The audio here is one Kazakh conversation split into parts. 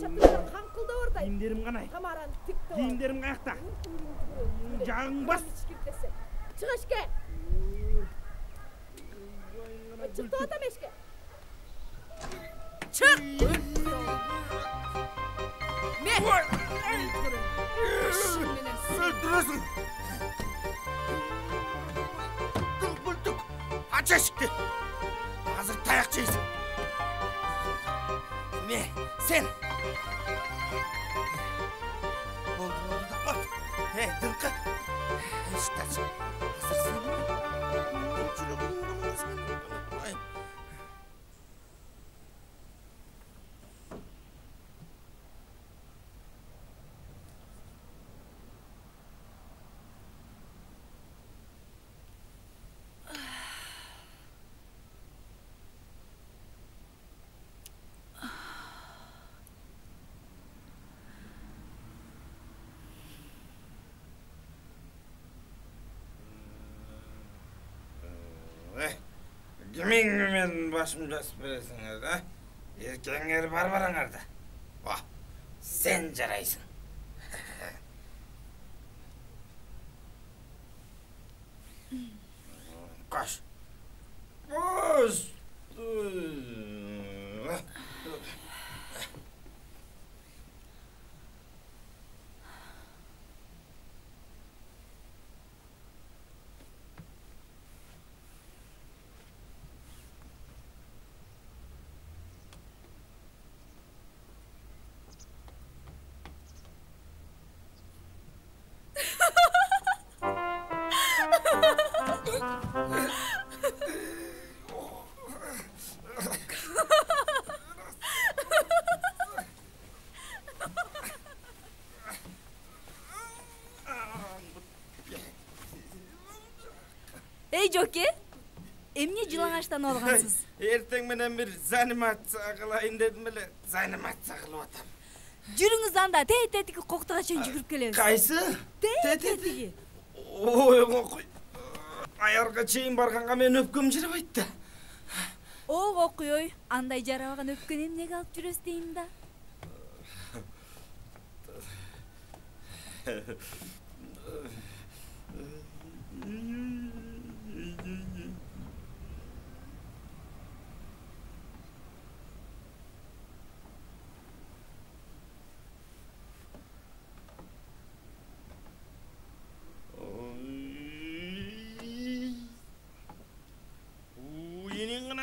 Çatırdan kankılda oradayım. Giyimlerim kanay. Tamaran tikti. Giyimlerim kayakta. Jağın bas. Çık eşke. Çıktı adam eşke. Çık. Ne? Öldürürsün. Bulduk. Aç eşikti. Hazır tayak çeysin. Ne? Sen. Oldu da bak. Hey Dılkı. İşte hazır sen mi? Kimin başımda süpüresiniz ha? Erkenler barbarаңарда. Vah, sen jaraysın. Koş. Koş. Ey Joke, emне жылаңаштан алгансыз? Эртең менен бир занимация кылайын дедим эле, занимация кылып атам. Жүрүңүз анда тететиги коктуга чейин жүгүрүп келебиз. Кайсы? Тететиги. Ой, кой. Аярга чейин барганга мен өпкөм жарабайт да. О, кой, андай жарабаган өпкөн эмнеге алып жүрөсүз дейм да.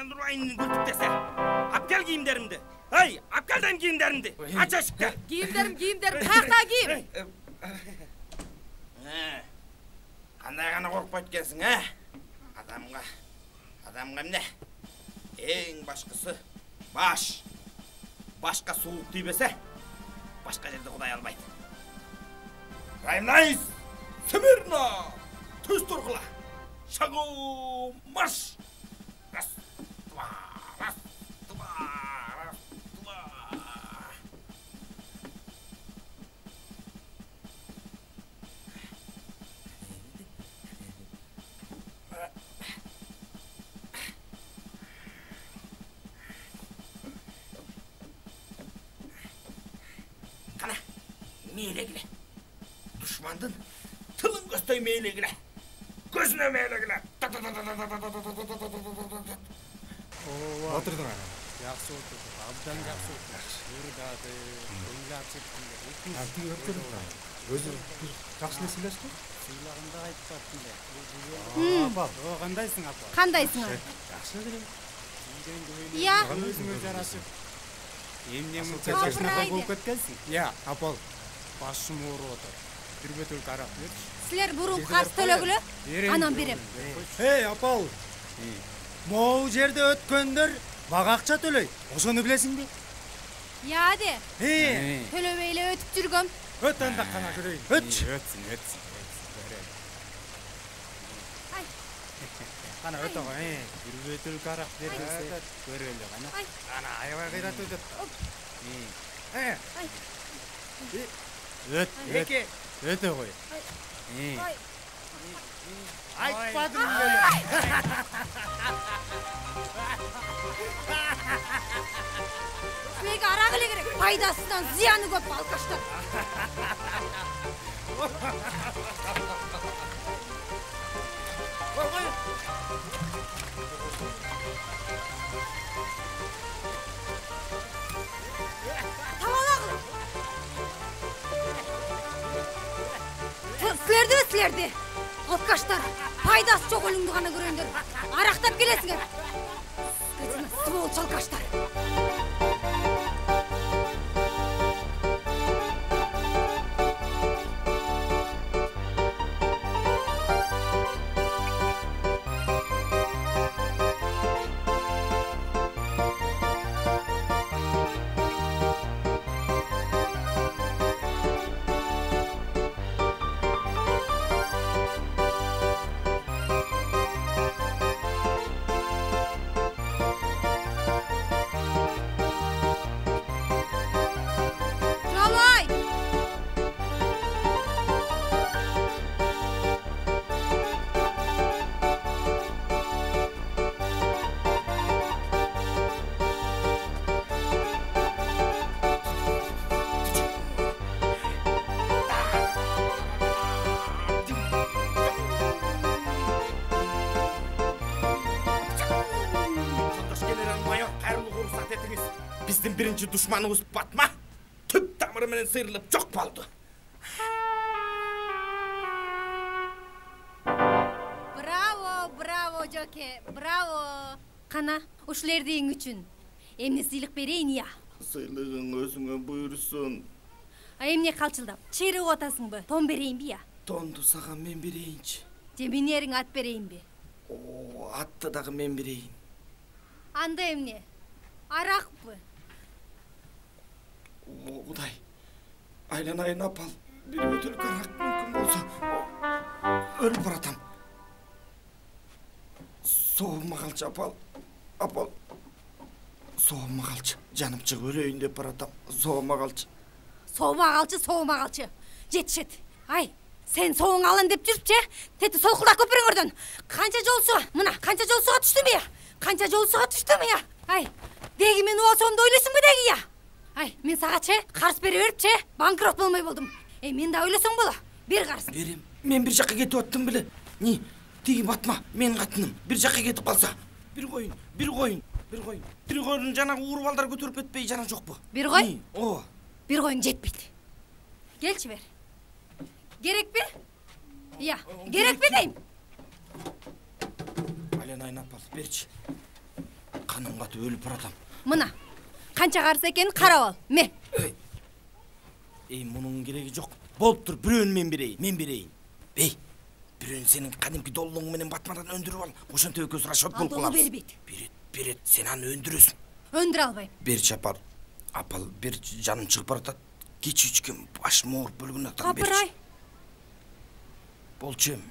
Durayın gültüktese. Apkel giyimlerimdi. Hey, apkelden giyimlerimdi. Aç aşkı. Giyimlerim. Kayakta giyim. Kanday gana korkpayt ekensiň, ha? Adamga emne? Eň başkысы baş. Başka soğuk tiybese, başka jerde Kuday albayt. Rayımlayız! Smirna! Tüz turgula! Şagum! Marş! Ras! Ras! Kana, meyle düşmandın, tılın göstey meyle gile. Gözüne meyle gile. Отырдың ана. Жақсы отырдық. Абдан жақсы отырдық. Ырдады, ойлап сөйткенде. Антың өртөрүп. Өзү бир жакшы эле сүйлөштү. Сыйлаганда айтпаптын эле. Апа, кандайсың апа? Кандайсың? Жакшы эле. Ия. Өзүңө жарашып. Эмне мынча жакшынакай болуп кеткенсиң? Ия, апа. Башым ооруп атат. Бир карап берчи. Силер буруп каршы төлөгүлө. Анан берем. Эй, апал. Могу жерде өткөндөр бага акча төлөйт. Ошону билесиңби? Яаде. Төлөбөй эле өтүп жүргөм. Өт анда кана көрөйүн. Өтчү. Өтсүн. Ай. Кана өтө го. Бир карап берсе көрөлү кана. Ана аябай кыйрат өтөт. Өт. Эке. Өтө кой. Айтпадым беле. Силерге арак эле керек. пайдасынан зияны көп алкаштар. Сілерді, алкаштар, пайдасы жоқ өліңді ғана көрендер. Арақтап келесіңер. Сволочь алкаштар. Біздің бірінші дұшманымыз Батма түп тамырымен сыйрылып жоқ болды. Браво, Жоке, браво. Қана, ушулердин үчүн. Эмне сыйлык берейин я? Сыйлығың өзіңе бұйырсын. Эмне қалчылдап, чыйрып отасыңбы? Тон берейинби я? Тонду саған мен берейинчи. Же минериң ат берейинби? Атты дагы мен берейин. Анда эмне? Аракпы? Құдай, айланайын апал, бір өтіл қарақ мүмкін болса, өліп баратам. Соғыма қалчы апал, соғыма қалчы, жаным чық өлейін деп баратам, соғыма қалчы. Соғыма қалчы, жетшет. Ай, сен соғың алын деп жүріп че, теті солқылда көпірің өрден. Қанша жол суға түштім я? Ай, деги мен уасуымды ойлайсың бі деги я? Ай, мен саға че, қарс бере беріп че, банкрот болмай болдым. Мен да ойласың бола, бер қарсын. Берем, мен бір жаққа кетіп оттым білі. Не, теги Батма, мен қатыным, бір жаққа кетіп қалса. Bir қойын жаңағы урбалдар көтеріп кетпей жана жоқ бұ. Bir қой? О. Bir қойын жетпейді. Келші бер. Керек бе? Я, керек бе дейм? Айланайын апал, берші. Қаным қатып өліп баратам. Мына. Қанша қарсы екенін қарап ал, мен. Мұның керегі жоқ. Болып тұр, біреуін мен берейін. Бей, біреуін сенің қадимки доллығың менен Батмадан өндіріп ал. Қошан төбекөз рашот болып қаламыз. Ал долы бербейді. Берет, сен аны өндіресің. Өндір албайым. Берші апал, бер жаным шығып баратат. Кеч үшкен баш моғыр бөлігін аттан берші. Қапырай. Болчем.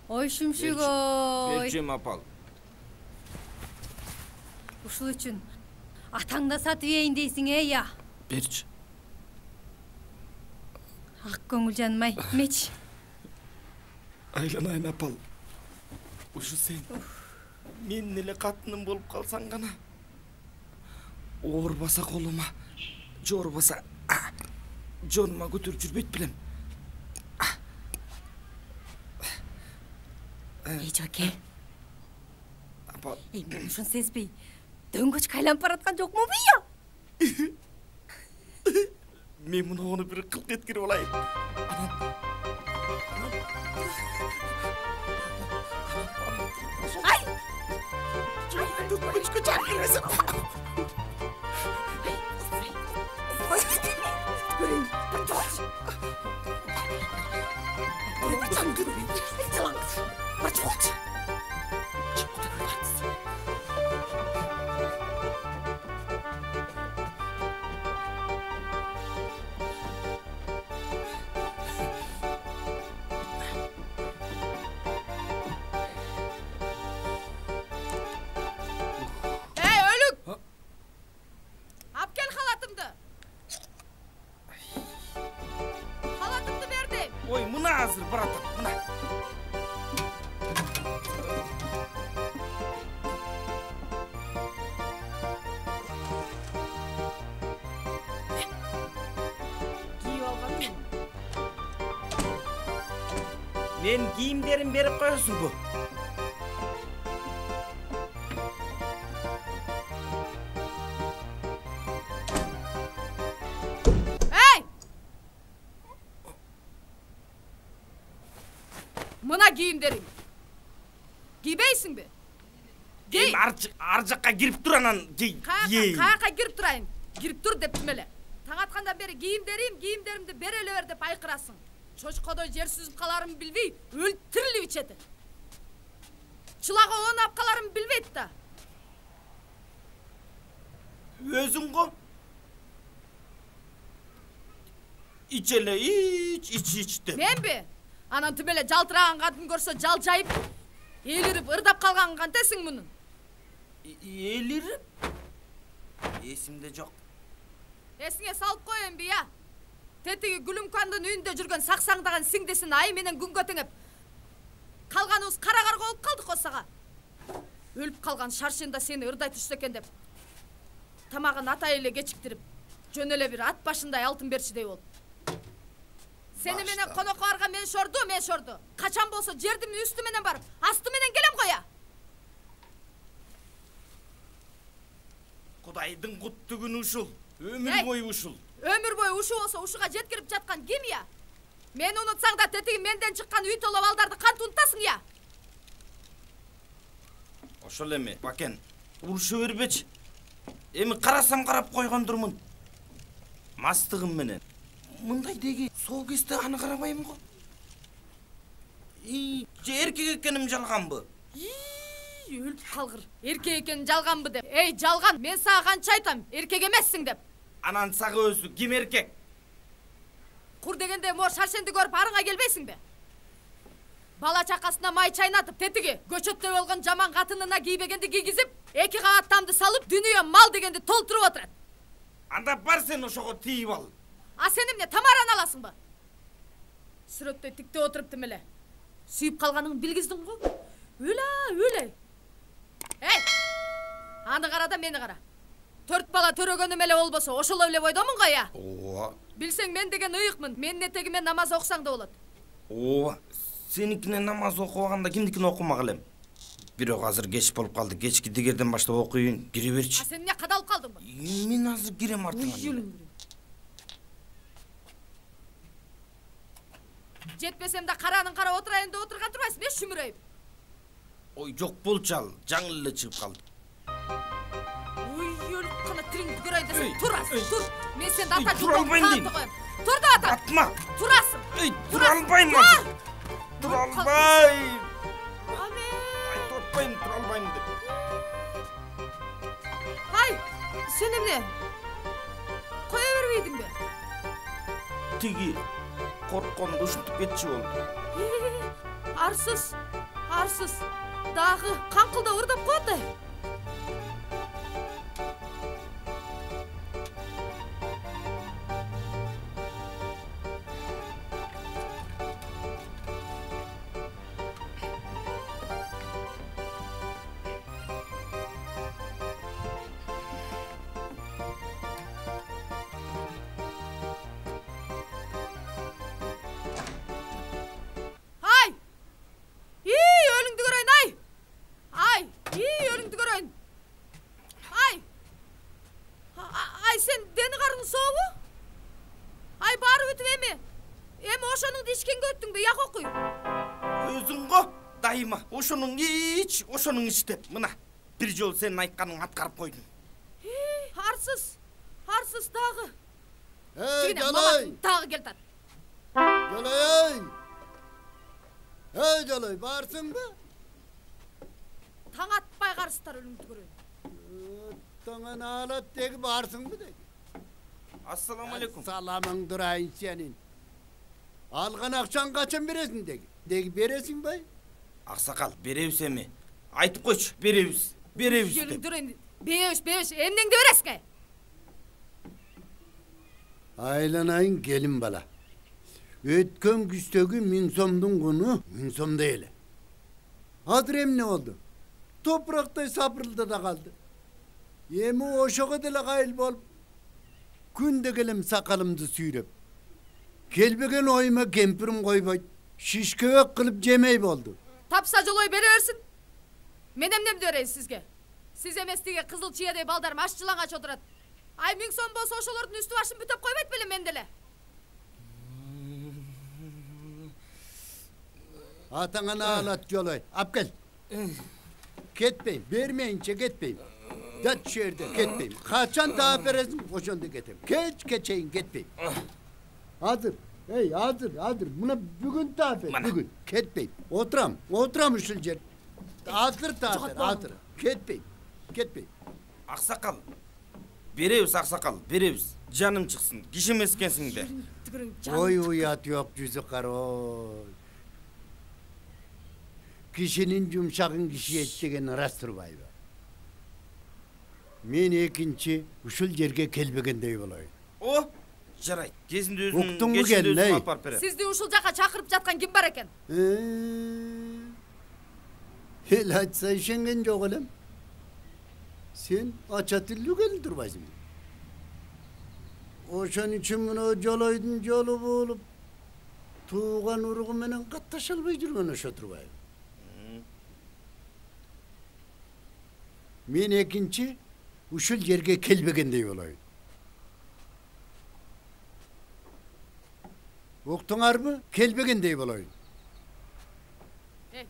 Ой, шүмшік ой. Берчем апал. Ушыл үшін атаңда сатып ейін дейсің, я? Берші. Ақ көңіл жаным ай, меч. Айланайын апал. Ушу сен. Мен неле қатыным болып қалсаң ғана. Орбаса қолыма, жорбаса, жоныма көтіріп жүрбейт білем. Жоке. Апал. Мен ұшын сезбей, дөңгөч қайланып баратқан жоқ му бия? Мен мұны оны бір қылқ еткені олайын. Ай! Дөңгөчке жан келмесін. мен кийимдерин берип коесуңбу? Эй! Мына кийимдериң. Кийбейсиңби? Эми ар жакка кирип тур анан Каяка кирип турайын? Кирип тур дептим эле. Таң аткандан бери кийимдеримди бере эле бер деп айкырасың. Чочкодой жер сүзүп каларымды билбей, өлтүрүлүп ичети. Чылага оонап каларымды билбейт да. Өзүң го? Ич эле, ич деп. Менби? Анан тим эле жалтыраган катын көрсө жалжайып, элирип ырдап калган кантесиң мунун? Элирип? Эсимде жок. Эсиңе салып кой эмби, я. Тетиги Гүлүмкандын үйүндө жүргөн саксаңдаган сиңдисин ай менен күнгө теңеп. Калганыбыз кара карга болуп калдык осага. Өлүп калган шаршында сени ырдай түшсө экен деп. Тамагын атай эле кечиктирип, жөн эле бир ат башындай алтын берчидей болуп. Сени менен конокко барган мен шорду. Качан болсо жердин үстү менен барып, асты менен келем го, я. Кудайдын куттуу күнү ушул. Өмүр бою ушул. Өмүр бою ушу болсо ушуга жеткирип жаткан ким, я? Мени унутсаң да тетиги менден чыккан үй толо балдарды кантип унутасың, я? Ошол эми, бакен, уруша бербечи. Эми карасам карап койгондурмун. Мастыгым менен. Мындай деги сол кезде аны карабайм го. Же эркек экеним жалганбы? Өлүп калгыр. Эркек экенин жалганбы деп. Эй, жалган, мен сага канча айтам, эркек эмессиң деп. Анан сага өзү ким эркек? Кур дегенде мор шаршенди көрүп арыңа келбейсиңби? Бала чакасына май чайнатып, тетиги көчөттө болгон жаман катынына кийбегенди кийгизип, эки кабат тамды салып, дүнүйө мал дегенди толтуруп отурат. Анда бар сен ошого тийип ал. А сен эмне тамараны аласыңбы? Сүрөттөй тиктеп отуруптум эле. Сүйүп калганыңды билгиздиң го? Өлө. Эй! Аны кара да мени кара. 4 бала төрөгөнүм эле болбосо, ошол эле бойдомун го, я? Ооба. Билсең мен деген ыйыкмын. Менин этегиме намаз окусаң да болот. Ооба. Сеникине намаз окубаганда кимдикине окумак элем. Бирок азыр кеч болуп калды. Кечки дегерден баштап окуйын. Кире берчи. А сен эмне кадалып калдыңбы? Мен азыр кирем артыңан. Жетпесем да каранын карап отурайын деп отурган турбайсың, шүмүрөйүп. Ой, жок болчу ал. Жаңыл эле чыгып калды. Өлүп кана тириңди көрөйүн десең, тур. Мен сени ата Тура албайм дейм. Тур да ата. Атма. Турасың. Ey, тура албайм азыр. Тура албайм. Айтып атпайм, тура албайм деп. Ай, сен эмне? Кое бербейдиңби? Тиги коркконду ушинтип кетчү болду. Арсыз. Дагы канкылдап ырдап коет да. Ай, сен дени карың сообу? Ай, баары бүтүп эми ошонуңду ичкенге өттүңбү, як окуй? Өзүң го дайыма ошонуң ич деп. Мына бир жолу сенин айтканыңды аткарып койдум. Арсыз дагы. Эй, Жалай! Дагы келтат. Жалай! Эй, Жалай, барсыңбы? Таң атпай карыстар өлүңдү көрөйүн. Таңан алат деги барсыңбы деги? Ассаламу алейкум. Саламың дурайын сенин. Алган акчаң качан бересиң деги? Деги бересиң бай? Аксакал, беребиз эми. Айтып койчу, беребиз деп. Беребиз, эмнеңди бересиң? Айланайын келин бала. Өткөн күздөгү 1000 сомдун куну 1000 сомдой эле. Азыр эмне болду? Топурактай сапырылды да калды. Эми ошого деле кайыл болуп, күндө келем сакалымды сүйрөп. Келбеген оюма кемпирим койбойт. Şişkebek kılıp jemey boldu. Tapsa joloy bere bersin. Men emnem döreyin sizge. Siz emestigi kızıl çiğedey baldarım aşçılaŋaç oturat. Ay ming son bolsa oşolordun üstü başын бүтөp койбойт белем мен деле. Atağına ağlat joloy. Ap gel. Ketmeyim. Vermeyince ketmeyim. Dat şu yerde ketmeyim. Kaçan daha perezim koşanda getim. Keçeyin ketmeyim. Hazır. Hey hazır. Buna bugün tafer. Bugün. Ketmeyim. Oturam üşülcer. Hazır tafer. Hazır. Ketmeyim. Ақсақал. Беребіз ақсақал, беребіз. Жаным çıksın. Kişim eskensin de. Oy uyat yok yüzü karoy. Kişinin yumşakın kişi ettiğini rastırbayı var. Men ekinci uşul yerge kelbegendey bolayın. O, жарайды. Кезінде өзім, Уктың му кешінде келін, өзім ей? апарып берем. Сизди ушул жака чакырып жаткан ким бар экен? El açsa işengen yok oğlum. Sen açatıllı gelin durbaysın. Oşan için bunu joloydun jolu bulup tuğan uruğu menen kattaşalbay жүрген oşa turbay. Men ekinci uşul yerge kelbegendey bolayın. Oktuңар mı? Kelbegendey bolayın.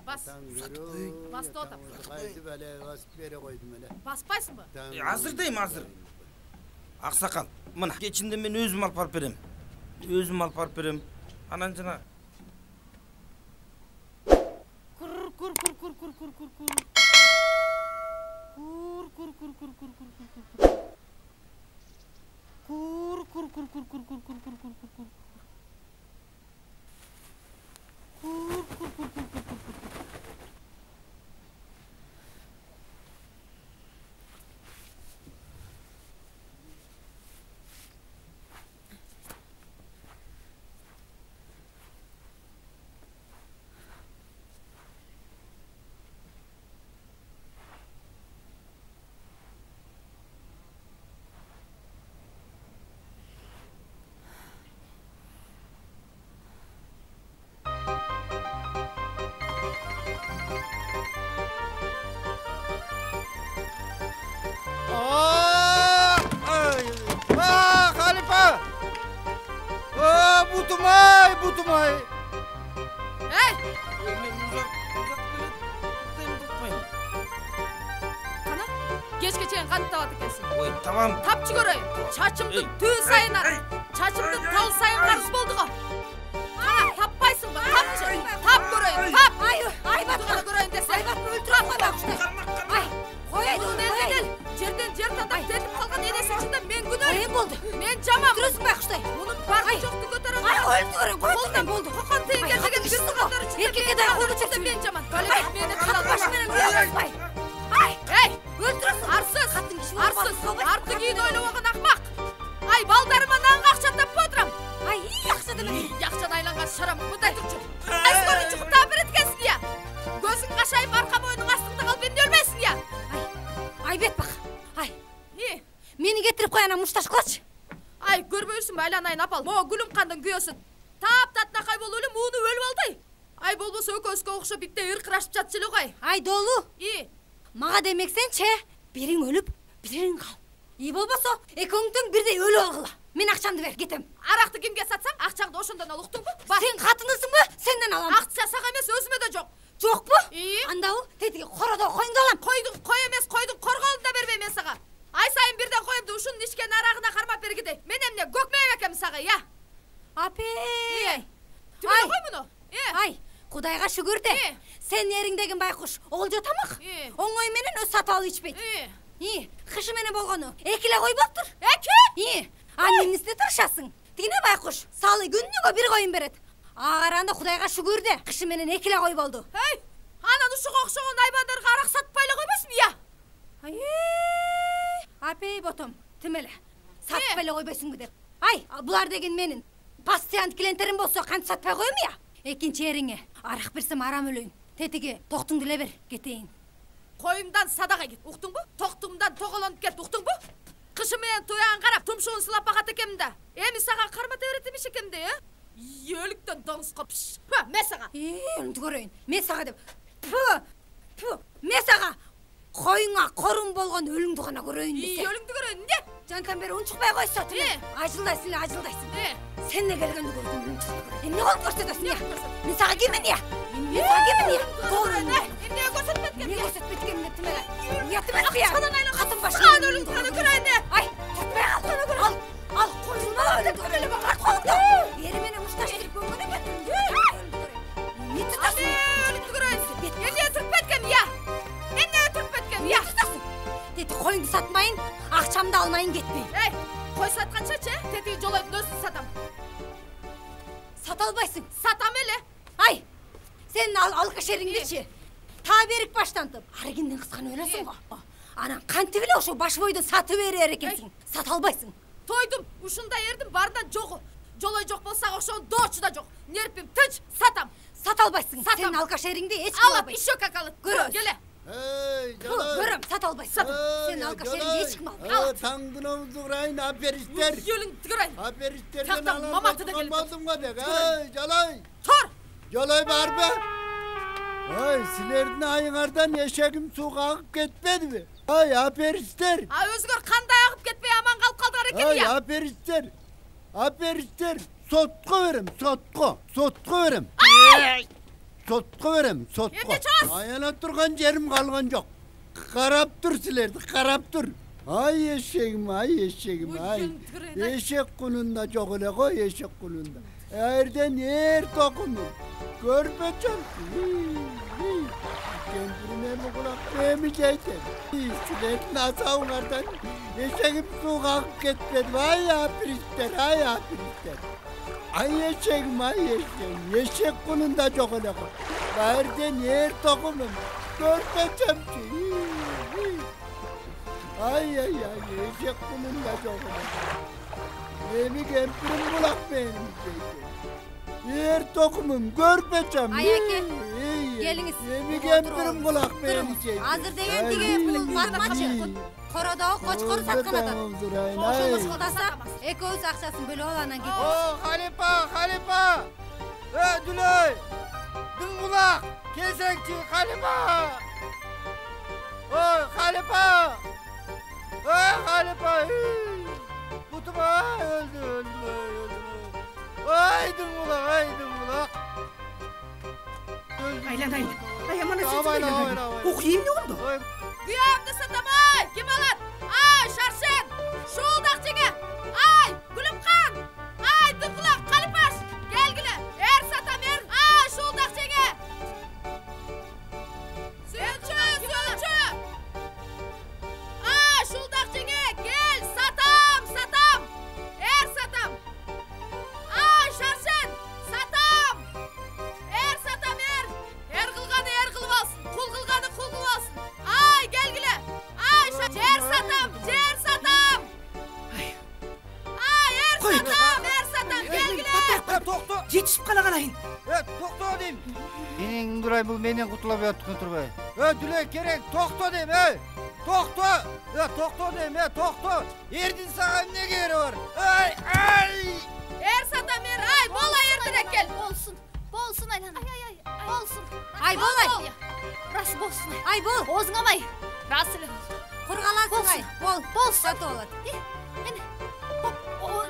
Bas. Bas da otam. Haydi böyle basıp bere koydum hele. Баспайсың ба? Азырдайм, азыр. Ақсақал, мына кечінде мен өзім алып барып берем. Өзім алып барып берем. Анан жана Halife! Butumay! Ey! мен uzak Кана? Кечке чейин кантип табат экенсиң? Ой, табам. Тапчы көрөйүн. Чачымды түү сайын ар. Чачымды тал сайын карыз болду го. Кана, таппайсың ба? Тапчы. Тап көрөйүн. Тап. Ай бат Кана көрөйүн десе. Ай бат өлтүрөп коймакчы. Ай, Койдун элден жерден жер татап тетип калган энеси үчүн да мен күнөө. Эм болду. Мен жаман. Өлтүрөсүң байкуштай. Мунун барды жокту көтөрөм. Ай, өлтүрөм. Колунан болду. Кокон тегенге деген бир сыгындар үчүн Эркекке да колду чөксүн. мен жаман. Галебек мени кылал Баш менен өлтүрөсүң. Ай, Эй! өлтүрөсүң. Арсыз! Катын киши Арсыз! Арты кийин ойлобогон акмак! Ай, балдарыма нанга акча тапып отурам! Ай, акча деме. Акчаны айланган шарам, мындай турчу! Ай, скорый чукуп таап берет экенсиң я! Көзүң кашайып арка моюнуң астыңда калып эмне өлбөйсүң я! Ай, бет бак. Ай, И, мени кетирип кой анан мушташ кылачы. ай, көрбөйсүңбү айланайын апал? Могу Гүлүмкандын күйөөсү таптатынакай болуп эле мууну өлүп алды. Ай, болбосо экөөбүзгө окшоп битте ыркырашып жатчу эле кой. Ай, долу. И, Мага демексенчи, бириң өлүп, бириң кал. И болбосо, экөөңдөн бирдей өлүп алгыла. Мен акчамды бер, кетем. аракты кимге сатсам, акчаңды ошондон ал, уктуңбу? Бар. Сен катынысыңбы? Сенден алам. Акча сага эмес, өзүмө да жок. Жокпу? И? Анда бул тетиги кородо коюңду алам. Кой эмес, койдун корголун да бербейм мен сага. Ай сайын бирден коюмду ушунун ичкен арагына кармап бергидей. Мен эмне көкмөйм экенмин сага, я? Апей. Түбөлө кой муну. Ай, Кудайга шүгүр де. Сен эриңдеген байкуш олжо тамак. Оңой менен өз сатып алып ичпейт. Кышы менен болгону эки эле кой болуптур. Эки? Анын эмнесине тырышасың? Тигине байкуш салы күнүгө бир коюн берет. Ааранда Кудайга шүгүр де, кышы менен эки эле кой болду. Эй, анан ушуга окшогон айбандарга арак сатпай эле койбойсуңбу, я? Апей ботом, тим эле. Сатпай эле койбойсуңбу деп. Ай, булар деген менин постоянный клиенттерим болсо кантип сатпай коем я? Экинчи эриңе арак берсем арам өлөйүн. Тетиги токтуңду эле бер, кетейин. Коюмдан садага кет, уктуңбу? Токтуңдан тоголонуп кет, уктуңбу? Кышы менен туяган карап, тумшугун сылап багат экенмин да. Эми сага кармата берет эмес экенмин да, Өліктен доңызға пш. Мен саға. Өлімді көрейін. Мен саға деп. Мен саға. Қойыңа қорым болған өліңді ғана көрейін десе. Өліңді көрейін, не? Жантан бері ұншықпай қойса түлі. Ажылдайсың. Сен не келгенді көрдім. Не қолып көрсетесің, не? Мен саға кемен, не? Мен саға кемен, не? Тоғырын, не? Не көрсетпеткен, не? Көрсетпеткен, не? Тімеге. Ұятымыз бе? Қатын башы. Қан өліңді ғана көрейін, не? Ай, тұртпай қал. Ал, қойылма өлі көрелі бағар қолыңды. Еремене мұшташтырып көңіне бәттім. Не тұтасың? Өліңді көрейін. Енде өтіріп беткен, я? Енде өтіріп беткен, я? Теті қойыңды сатмайын, ақшамды алмайын кетпейін. Ей, қой сатқанша, тетігі жолайдың өсін сатам. Сата албайсың. Сатам еле. Ай, сен алқышеріңді ше. Та берік баштантып, аргенден қысқан өлесің ғой. Анан қанты біле ошо баш бойдың саты берер екенсің. Сата албайсың. Тойдым, ушында ердім, бардан жоғы. Жолай жоқ болсақ, ошоң доочу да жоқ. Нерпим тынч, сатам. Сата албайсың. Сатам. Сен алқышеріңді еш Алап, еще как алып. Көрөсүң. Келе. Көрөм, сата албайсың. Сен алқышеріңді еш кім алып. Таңдынымызды құрайын, аперистер. Өліңді көрайын. Аперистерден Тақтан маматы да келіп болдым ғой дек. Жалай. Тор. Жалай бар бе? Сілердің айыңардан ешегім суға ағып кетпеді бе? Аперистер. Өзгөр қандай ағып кетпей аман қалып қалдығар екен, я? Аперистер. Сотқа берем, сотқа берем. Емде чоғыз. Аяна тұрған жерім қалған жоқ. Қарап тұр сілерді, қарап тұр. Ай ешегім. Ешек құнында жоқ өле ғой, ешек құнында. Әрден ер тоқымын. Көрпечем. Кемпіріме мұғылақ көмі жайден. Сілердің асауыңардан ешегім суға ағып кетпеді. Ай аперистер. Ай ешегім. Ешек құнында жоқ өле ғой. Әрден ер тоқымын. Көрпечем. Ай, ешек құнында жоқ өле ғой. Emi kempirim bulak benim şeyde. Yer tokumum, görpeceğim. Ayake, geliniz. Emi kempirim bulak benim şeyde. Hazır деген dige бұл матмачы. Қорадағы қочқоры сатқан адам. Ошоны сатаса, экөөбүз акчасын бөлүп аланан кетет. О, Халипа. Дүлөй. Дың булак. Келсеңчи, Халипа. Ой, Халипа. Kutuma öldü. Ay Dıngulak. Aylanayın. Ay aman Aylanayın. Okuyayım ne oldu? Güyamdı satamay. Kim alır? Ay Şarşen. Şuğuldak çeke. Ay Gülümkan. Ay Dıngulak. Kalipaş. Gelgile. Satam er. Ay şuğuldak çeke. Sülçü. Ay şuğuldak çeke. Gel satam. Satam. Ay Şarşen. Satam. Satam. Er kılganı kılıp alsın. Kul kılganı kul kılıp alsın. Ay gelgile. Ay Şarşen. Satam. Ay satam. Gelgile. Toqto. Жетишип кала калайын. Toqto deyim. Менің Нұрай бұл менен құтылап жатқан тұрбай. Дүлей керек, тоқто дейім, Тоқто. Тоқто дейім, тоқто. Ердің саған не кері бар? Ай. Сатам ай, бола ердірек кел. Болсын Айлан. Болсын. Ай, бол. Рас болсын. Ай, бол. Озыңамай. Рас эле. Құрғаласың, ай. Бол. Сатып алат.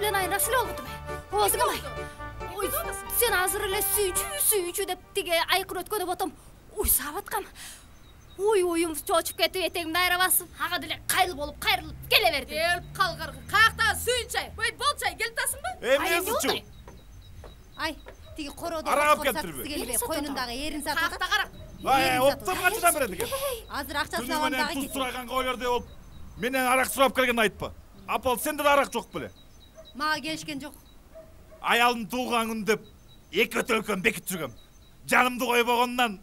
Мен ай рас эле болду. Озыңамай. Сен азыр эле сүйчү деп тиге айкыр өткөнү ботом. Уйсап аткам. Уйум чочуп кетип этегимди айра басып, ага деле кайыл болуп кайрылып келе бердим. Келип калгыр. Каяктагы сүйүнчай. Ой, болчай, келип атасыңбы? Эмнесичи? Ай, тиги кородо Арагап кетирби. келбей, койнундагы эрин сатып Каякта карак. Ай, оптом качадан берет экен. Азыр акчасын Түнү алгандагы менен туз кетип. сураганга ойлордой болуп, менен арак сурап келген айтпа. Апал, сенде да арак жок беле? Мага келишкен жок. Аялдын туулган күнү деп эки өтөлкөн бекитип жүргөм. Жанымды койбогондон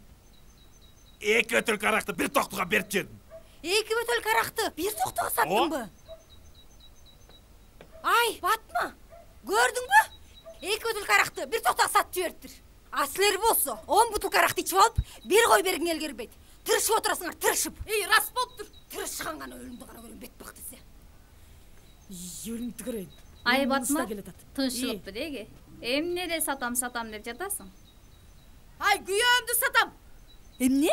эки өтөлкө аракты бир токтуга берип жедим. Эки бөтөлкө аракты бир токтуга саттыңбы? Ай, батма. Көрдүңбү? Эки бөтөлкө аракты бир токтуга сатып жибериптир. А силер болсо 10 бутылка аракты ичип алып, бир кой бергиңер келбейт. Тырышып отурасыңар, тырышып. Рас болуптур. Тырышкан гана өлүмдү гана көрөм, бет бактысы. Өлүмдү көрөйүн. Ай батма. Тынчылыппы деги. Эмне сатам деп жатасың? Ай, күйөөмдү сатам. Эмне?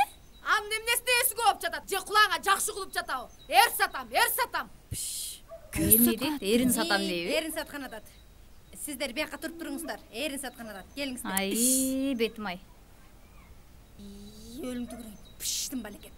Анын эмнесине эси көп жатат. Же кулаңа жакшы кылып жатабы? Эр сатам. Эмне дейт? Эрин сатам дейби? Эрин саткан атат. Сиздер бияка туруп туруңуздар. Эрин саткан атат. Келиңиздер. Ай, бетим ай. Өлүм түгүрөйүн. Пиштим балекет.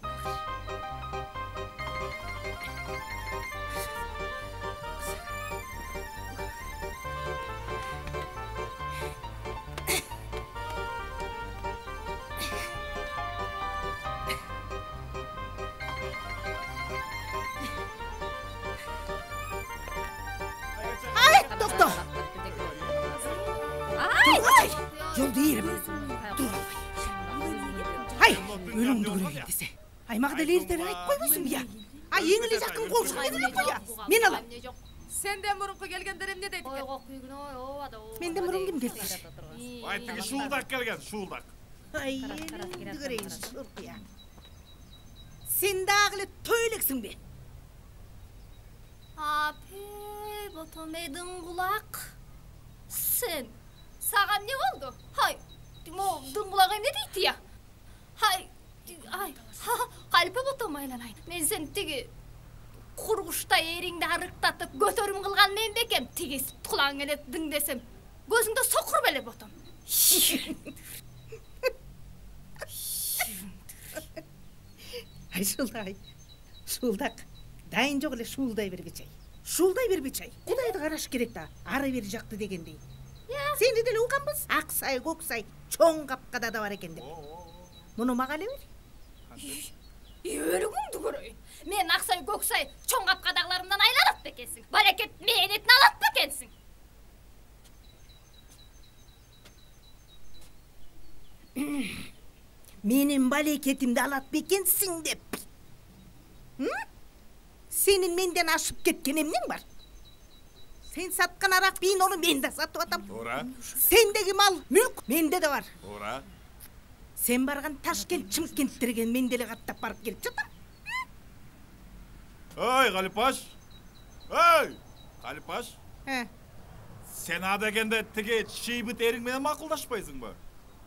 Жолду ийрим. Ай, өлүмдү көрөйүн десе. Аймак делилдер айтып койбойсуң бия. Ай, эң эле жакын коңшу келип куя. Мен алам. Сенден мурунку келгендер эмне дейт экен? Менден мурун ким келди? Ай, тиги шуулдак келген, шуулдак. Ай, өлүмдү көрөйүн шуркуя. Сен дагы эле той элексиң бе? Апе, ботом эдин кулак. Sen, саған не болду? Хай, дыңгулак эмне дейт я? Хай, калпе ботом айланайын. Мен сен тиги кургуштай эриңди арыктатып көтөрүм кылган мен бекем. Тиги кулаң эле дың десем, көзүңдө сокур беле ботом. Ай, шуулдак. Дайын жок эле шуулдай бербечи. Шуулдай бербечи. Кудайды караш керек да. Ары бери жакты дегендей. Сени деле уганбыз. Ак сай, көк сай, чоң капкада да бар экен деп. Муну мага эле бер. Өлүгүңдү көрөйүн. Мен ак сай, көк сай, чоң капкадагыларымдан айланат бекенсиң. Барекет менин этин алат бекенсиң. Менин балекетимди алат бекенсиң деп. Сенин менден ашып кеткен эмнең бар? Сен саткан арак винону мен да сатып атам. Туура. Сендеги мал, мүлк менде да бар. Туура. Сен барган Ташкент, Чымкенттерге мен деле каттап барып келип жатам. Ой, Калипаш. Ой, Калипаш. Сен а дегенде тиги чийбит эриң менен макулдашпайсыңбы?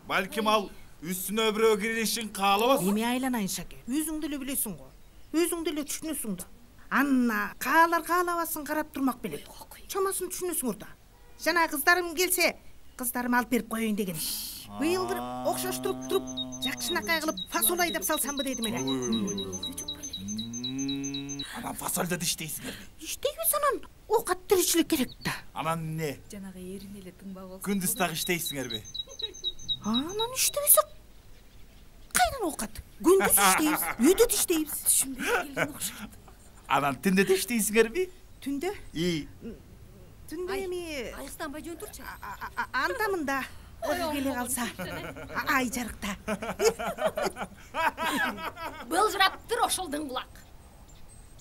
Балким ал үстүнө бирөө киришин каалабас. Эми айланайын Шаке. Өзүң деле билесиң го. Өзүң деле түшүнөсүң да. Анна каалар каалабасын карап турмак белек. Чамасын түшүнөсүңөр да. Жана кыздарым келсе, кыздарым алып берип коеюн деген. Быйылдыр окшоштуруп туруп, жакшынакай кылып фасол айдап салсамбы дедим эле. Анан фасолду иштейсиңер. Иштейбиз анан оокат тиричилик керек да. Анан эмне? Жанагы эрин эле тыңбак болсун. Күндүз дагы иштейсиңерби? Анан иштебесек кайдан оокат? Күндүз иштейбиз, үйдө да иштейбиз. Түшүнбөй келген окшойт. Анан түндө да иштейсиңерби? Түндө? Түндө эми Айыктанбай жөн турчу. андамында келе калса. Ай жарыкта. Былжыраптыр ошол дыңгулак.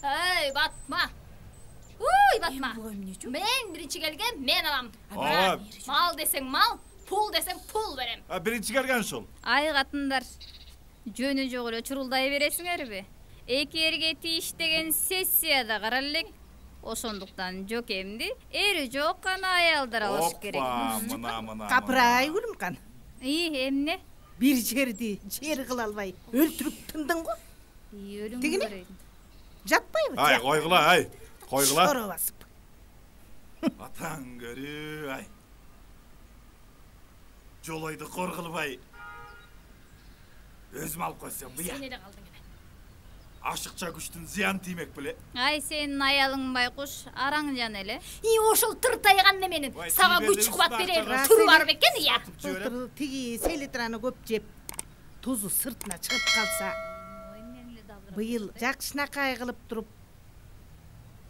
Эй, Батма. Ой, Батма. Мен биринчи келген, мен алам. Мал десең мал, пул десең пул берем. Биринчи келген ушул. Ай катындар, жөнү жок эле чурулдай бересиңерби? Эки эрге тийиштеген сессияда карар элек. Ошондуктан жокемди эри жок гана аялдар алыш керек. Мына. Капырай Гүлүмкан. Эмне? Бир жерди жер кыла албай өлтүрүп тындың го. Өлүм Тигине? көрөйүн. Жатпайбы? Ай, койгула, ай. Койгула. Шоро басып. Атаң көрү, ай. Жолойду коргулбай. Өзүм алып койсом буя. Сен эле калдың эле. Ашыкча күчтүн зыян тиймек беле. Ай, сенин аялың байкуш, араң жан эле. Ошол тыртайган неменин сага күч кубат берер түрү бар бекен, ия. Былтыр тиги селитраны көп жеп, тузу сыртына чыгып калса, быйыл жакшынакай кылып туруп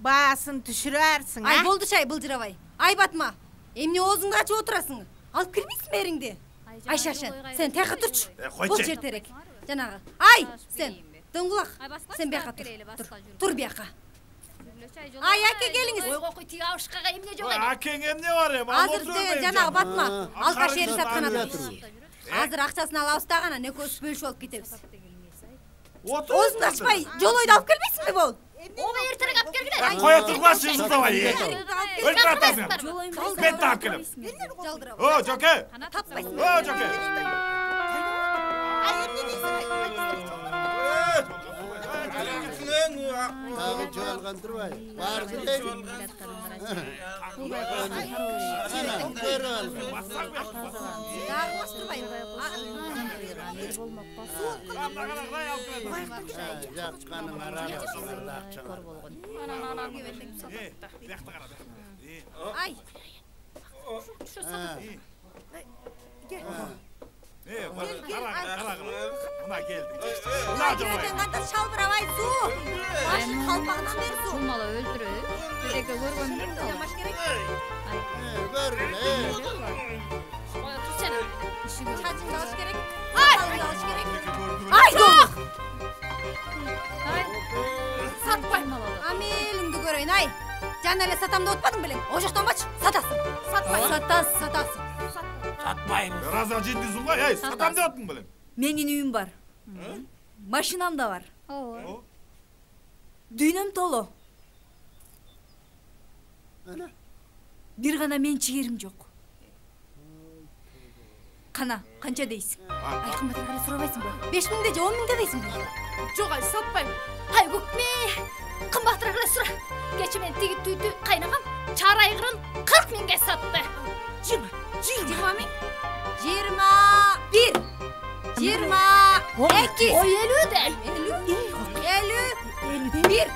баасын түшүрөрсүң, Ай, болду чай былжырабай. Ай, Батма, эмне оозуңду ачып отурасың? Алып кирбейсиңби эриңди? Айшашын, сен тияка турчу. Бул жер терек. Жанагы. Ай, сен дыңгулак. Сен бияка тур. Тур бияка. Ай, аке келиңиз. Ой, тиги абышкага эмне жок эле. Акең эмне бар эми? Азыр жанагы Батма, алкаш ери саткан адам. Азыр акчасын алабыз да гана экөөбүз бөлүшүп алып кетебиз. Оозуңду ачпай, жолойду алып келбейсиңби бол? Оба эртерээк алып келгиле. Қоя тұрғылашы жылдабай. Өлтір атасың. Мен тағып келем. О, Жоке. Таппайсың. О, Жоке. Тағы жоғалған тұрбай. Барғы дейін. Көрі ал. Жаққаның араласыңарда ақшаңар. Ай. Мына келді. Қандай шалбырабай су. Башын қалпағынан бер су. Шумала өлтіріп, дереке көргөнмүн да. Жамаш керек. Көрін, Қоя тұр сені. Чачыңды алыш керек. Қалыңды алыш керек. Ай, доқ! Сатпай. Амеліңді көрейін, ай. Жан әлі сатамды отпадың білең. О жақтан бач, сатасың. Сатасың. Раза жендізің ғой, ей, сатам деп аттың білем. Менің үйім бар. Машинам да бар. Дүйнөм толы. Бир гана мен чигерим жок. Қана, қанша дейсің? Ай, қымбатыр ғана сұрабайсың ба? 5.000 де, 10.000 де дейсің ба? Жоқ, ай, сатпаймын. Ай көкме, қымбаттырақ сұра. Кеше мен тегі түйті қайнағам, чарайғырын 40 мыңға сатты. 20 мың? 21 22 Ой, 50 де. 51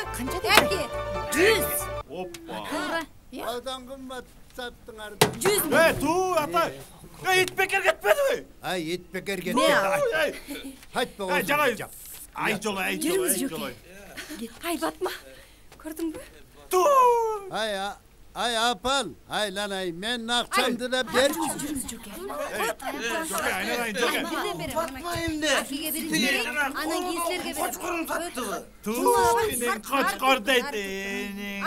52 100 Оппа. Одан қымбат саттыңарды. 100 мың. Ей, ту, ата. Ей, ит бекер кетпеді ме? Ай, ет бекер кетті. Хайтпа Ей, осы. жалай. Ай, жолай. Ай, Батма, көрдің бі? Ту. Ай, апал. Ай, ланай, мен ақшамды да берші. Жоке, айналайын, Жоке. Әкеге берін керек, анан кейсілерге берін. Қошқырын сатты ғой. Ту, сенен қошқыр дейді.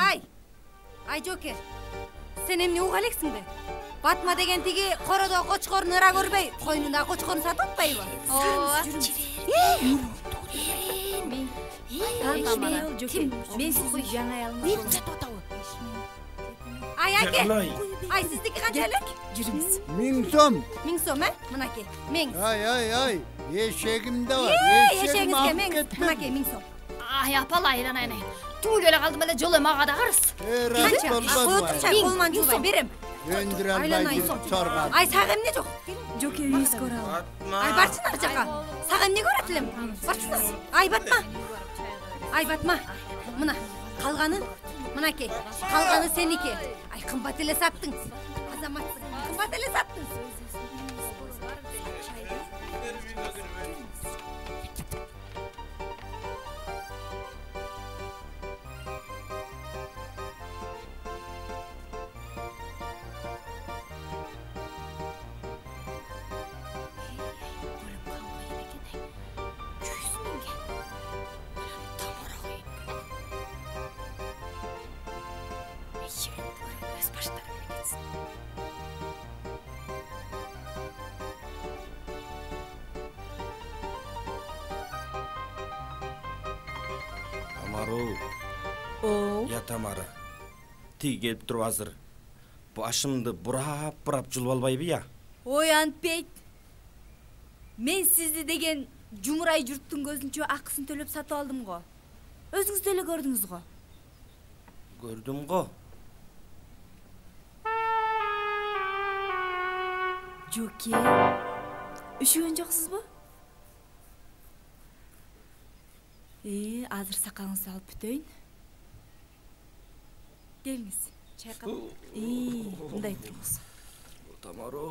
Ай, Жоке, сен емне уғалексің бе? Батма деген тегі қорада қошқорын ыра көрбей, қойнында қошқорын сататпай ба? Мен сізді жаңа алмадым. Ай, әке, ай, сіздікі қаншалық? Жүріңіз. 1000 сом. 1000 сом, ә? Мұнаке, 1000. Ай, ешегім де бар. Ешегіңізге 1000, мұнаке, 1000 сом. Ай, апал айран. Түгіл өлі қалдым әлі жолы мағада қарыс. Қанша? Қойытырша, қолман жылбай, берем. Өндір албай сорған. Ай, сағым не жоқ? Жоке үйіз көрі ал. Ай, баршынар жақа. Сағым не көретілім? Баршынар. Ай, Батма. Ай, Батма. Мұна, қалғаны, мұнаке, қалғаны сеніке. Ай, қымбат еле саттың. Азаматсың, қымбат еле саттың. Я Тамара. Тиги келіп тұрып азыр. Башымды бұрап жұлып албайбы, я? Ой, Антпейт. Мен сізді деген жұмырай жұрттың көзінчө ақысын төлөп сатып алдым го. Өзіңіз деле көрдіңіз го. Көрдім го. Жоке, үшіген жоқсыз ба? Азыр сақалыңызды алып бүтөйін. Келіңіз, чайқап. Мындай тұрыңыз. Тамаро.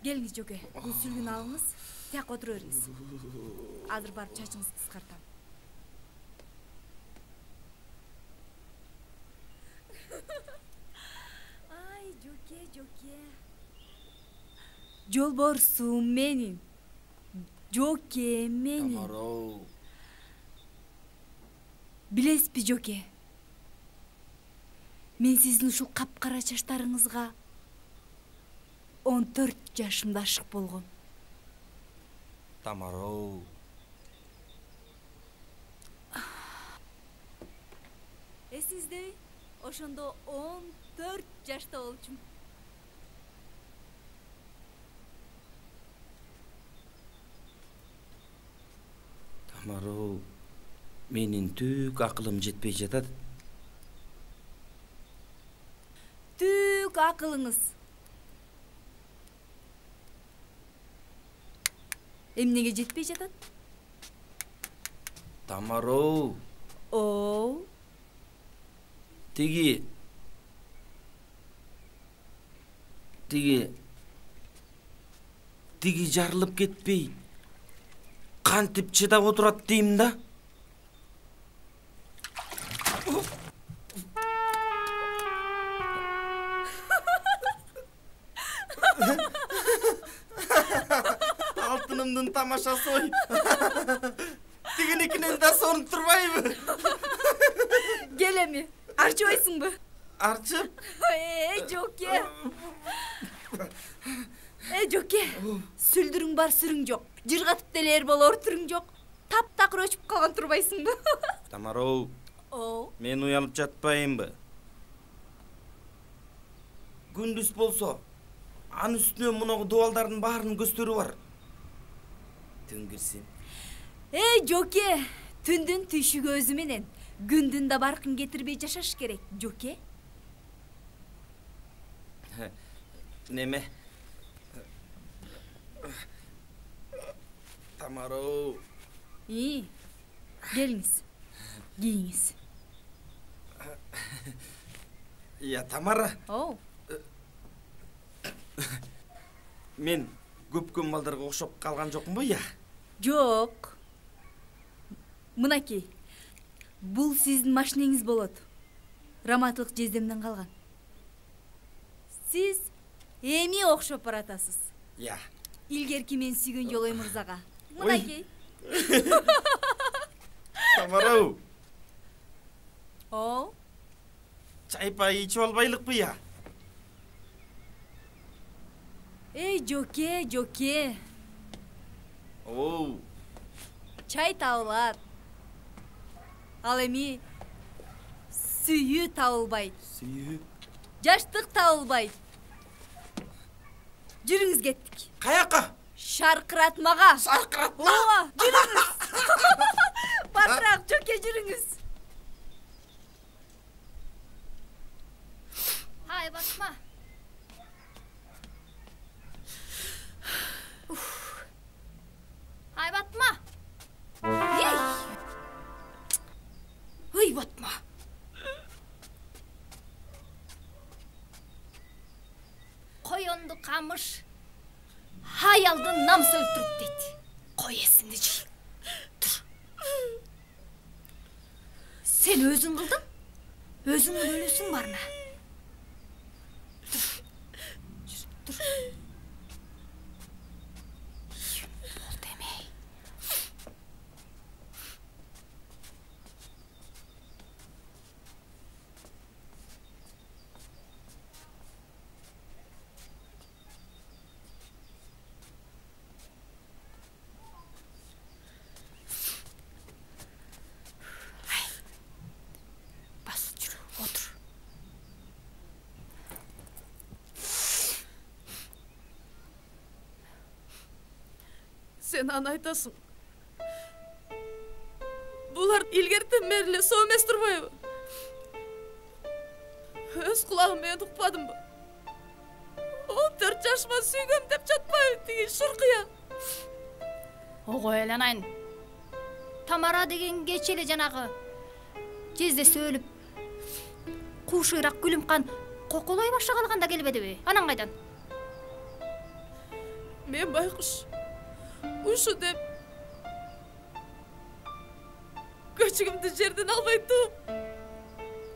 Келіңіз, Жоке. Бұл сүлгін алыңыз, тияқ отыры өріңіз. Азыр барып чачыңызды қысқартам. Ай, Жоке. Жолборсум менин. Жоке менин. Тамаро. Билесизби, Жоке? Мен сіздің ушул капкара чачтарыңызга 14 жашымда ашык болгом. Тамара. Эсиңиздеби? Ошондо 14 жашта болчумун. Тамара, менин түк акылым жетпей жатат. Түк акылыңыз. Эмнеге жетпей жатат? Тамара. О. Тиги жарылып кетпей кантип чыдап отурат дейм да. Алтынымдын тамашасы ой. Тигиникинен да сонуп турбайбы? Келеми, арчыбайсыңбы? Арчып? Жоке. Жоке, сүлдүрүң бар сүрүң жок. Жыргатып делер болор түрүң жок. Таптакыр өчүп калган турбайсыңбы? Тамара, мен уянып жатпайымбы? Күндүз болсо, анын үстүнө мунагу дубалдардын баарынын көздөрү бар. Түн кирсин. Жоке, түндүн түшү көзү менен күндүн да баркын кетирбей жашаш керек, Жоке. Неме? Тамара. Келиңиз. Кийиңиз. Тамара. Мен көп балдарга окшоп калган жокмунбу, Жок. Мынакей. Бул сиздин машинеңиз болот. Раматылык жездемден калган. Сиз эми окшоп баратасыз. Илгерки мен сүйгөн Жолой мырзага. Мынакей. Тамара. Чай-пай ичип албайлыкпы? Жоке. Чай табылат. Ал эми сүйүү табылбайт. Сүйүү? Жаштык табылбайт. Жүрүңүз кеттик. Каяка? Шаркыратмага. Шаркыратма? Жүрүңүз. Батыраак, Жоке, жүрүңүз. Батма. Батма. Батма. Коёнду камыш аялдын намысы өлтүрүп дейт. Кой эсиңди жый. Тур. Сен өзүң кылдың? Өзүңдүн өлөсүң бармы? Тур. Болду эми. Sen аны айтасың. Булар илгертен бери соо эмес турбайбы? Өз кулагым менен укпадымбы? 14 жашыма сүйгөм деп жатпайбы тиги шыркыя? Ого эланайын. Тамара деген кечеле жанагы кездеси өлүп, кушуйрак күлүмкан коколой баштагалганда келбедиби? Анан кайдан? Мен байкуш ушу деп көчүгүмдү жерден албайт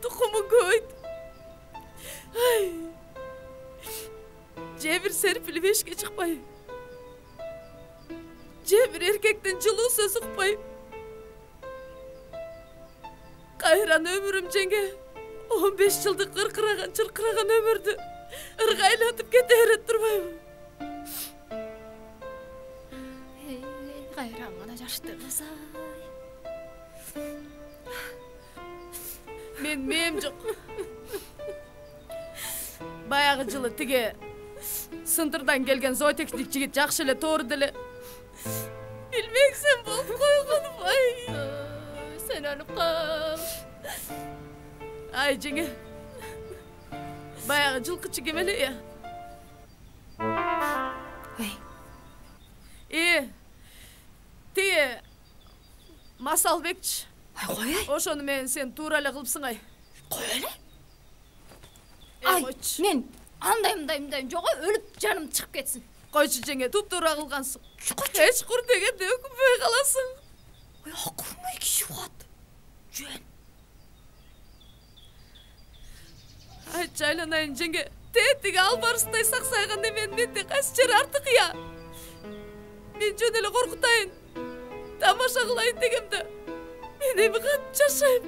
тукумун көбөйт. Же бир серпилип эшикке чыкпай, же бир эркектен жылуу сөз укпай, кайран өмүрүм жеңе 15 жылдык чыркыраган өмүрдү ыргайлатып кете берет турбайбы? Kayran gana jaştı kız ay. Mem жоқ. Баягы жылы тиге сындырдан келген зоотехник жигит жакшы эле тоорду эле. Билмексен болуп койгонум ай. Сен өлүп кал. Ай жеңе. Баягы жылкычы ким эле я? Тиге Масалбекчи. Ай, Ошону мен сен туура эле кылыпсың ай. Кой эле? Ай, мен андай жок, өлүп жаным чыгып кетсин. Койчу жеңе, туп-туура кылгансың. Эч кур дегенде өкүнбөй каласың. Ой, акырмай киши угат. Жөн. Ай, жайланайын жеңе. Тетиге албарыстай саксайганда менде кайсы жери артык я. Мен жөн эле коркутайын. Тамаша кылайын дегемде. Мен эми кантип жашайм?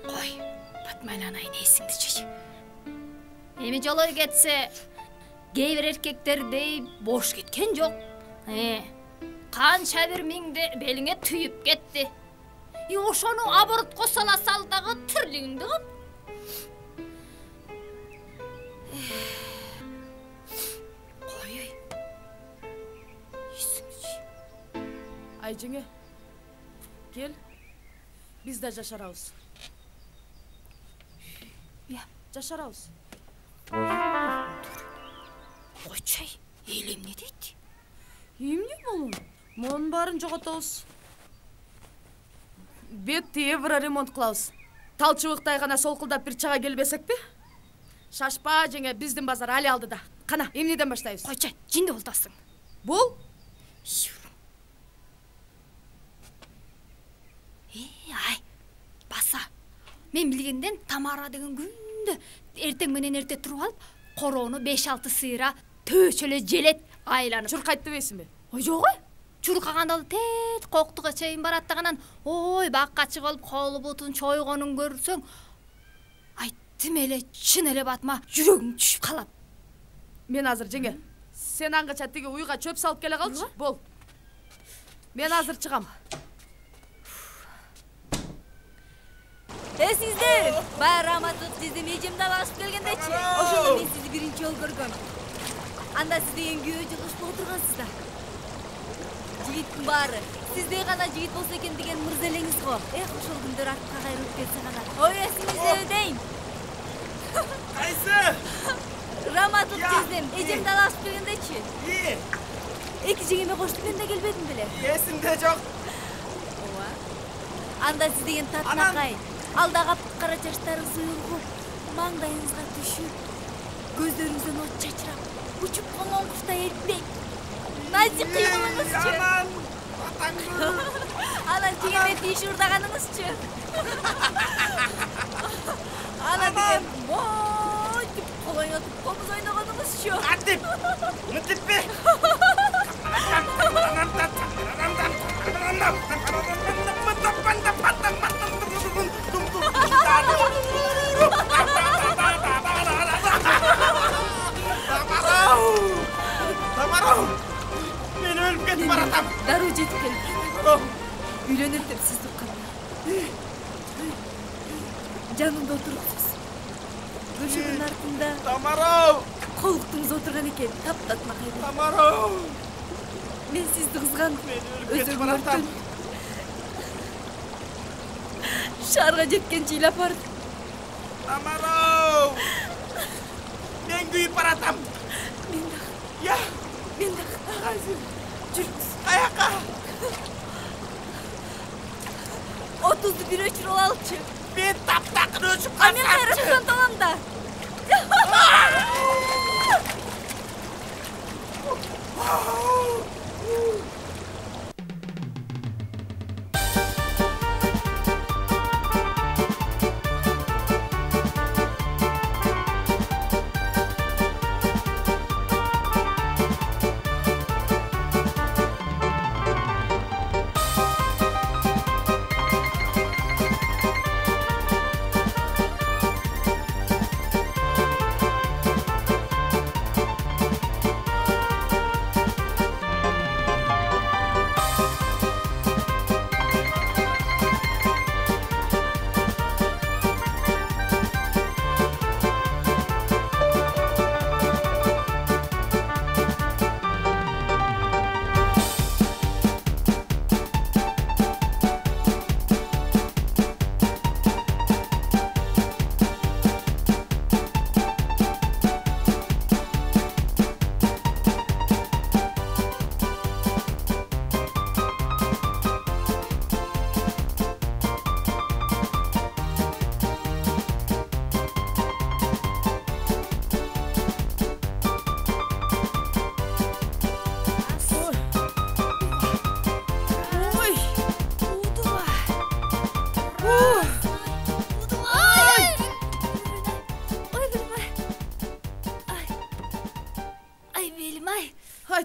Кой, батмайланайын эсиңди чеч. Эми жолой кетсе, кээ бир эркектердей бош кеткен жок. Канча бир миңди белиңе түйүп кетти. Ошону оборотко сала сал дагы тирлигиңди кыл. Кой. Ай жеңе. Кел. Биз да жашарабыз. Я, жашарабыз. Койчай, эл эмне дейт? Эмне болом? Монун баарын жоготобуз. Бетти евро ремонт кылабыз. Талчыбыктай гана солкулдап бир чага келбесекпи? Шашпа жеңе, биздин базар али алдыда. Кана, эмнеден баштайбыз? Койчай, жинди болтасың. Бул? Ай, баса. Мен билгенден Тамара деген күндө эртең менен эрте туруп алып, короону 5-6 сыйра төчөлө желет айланып. Чуркайт дебейсиңби? Ой, жок ой. Чуркаганда тет коктуга чейин бараттаганан, ой, баккачы болуп колу бутун чойгонун көрсөң, ай, тим эле чын эле батма жүрөгүң түшүп калат. Мен азыр жеңе. Сен аңгача тиги уйга чөп салып келе калчы. Бол. Мен азыр чыгам. Сиздер, Раматов сизди межемде алышып келгендечи. Ошондо мен сизди биринчи жолу көргөм. Анда сиз деген күйөө жылышып отургансыз да. Жигиттин баары сиздей гана жигит болсо экен деген мырза элеңиз го. Ошол күндөр артка кайрылып келсе гана. Ой, эсиңизде дейм. Кайсы? Раматов сизден эжемде алышып келгендечи. Эки жеңеме коштуп мен да келбедим беле. Эсимде жок. Анда сиз деген татынакай. Алда капкара чачтарыңыз уйулгуп, маңдайыңызга түшүп, көздөрүңүздөн от чачырап, учуп конгон куштай эртек. Назик кыймылыңызчы. Жаман. Атаңды. Анан тигене тиш урдаганыңызчы. Анан деген бой деп кол ойнотуп, комуз ойногонуңузчу. Атип. Мынтиппи. Тамарау! Мен өлүп кетип баратам. Дароо жетип келди. Үйлөнөт деп сизди уккан. Жанымда отурупсуз. Бөлүгүнүн артында Тамарау! колуктуңуз отурган экен, таптатмакай. Тамарау! Мен сизди кызгандым. Мен өлүп кетип баратам. Шаарга жеткенче ыйлап бардым. Тамарау! Мен күйүп баратам. Мен да. Я, Мен да. кайсы? Жүрүңүз. Каяка? 30'du bir öçür olalçı. Мен таптакын өчүп Мен кайраптан талам да.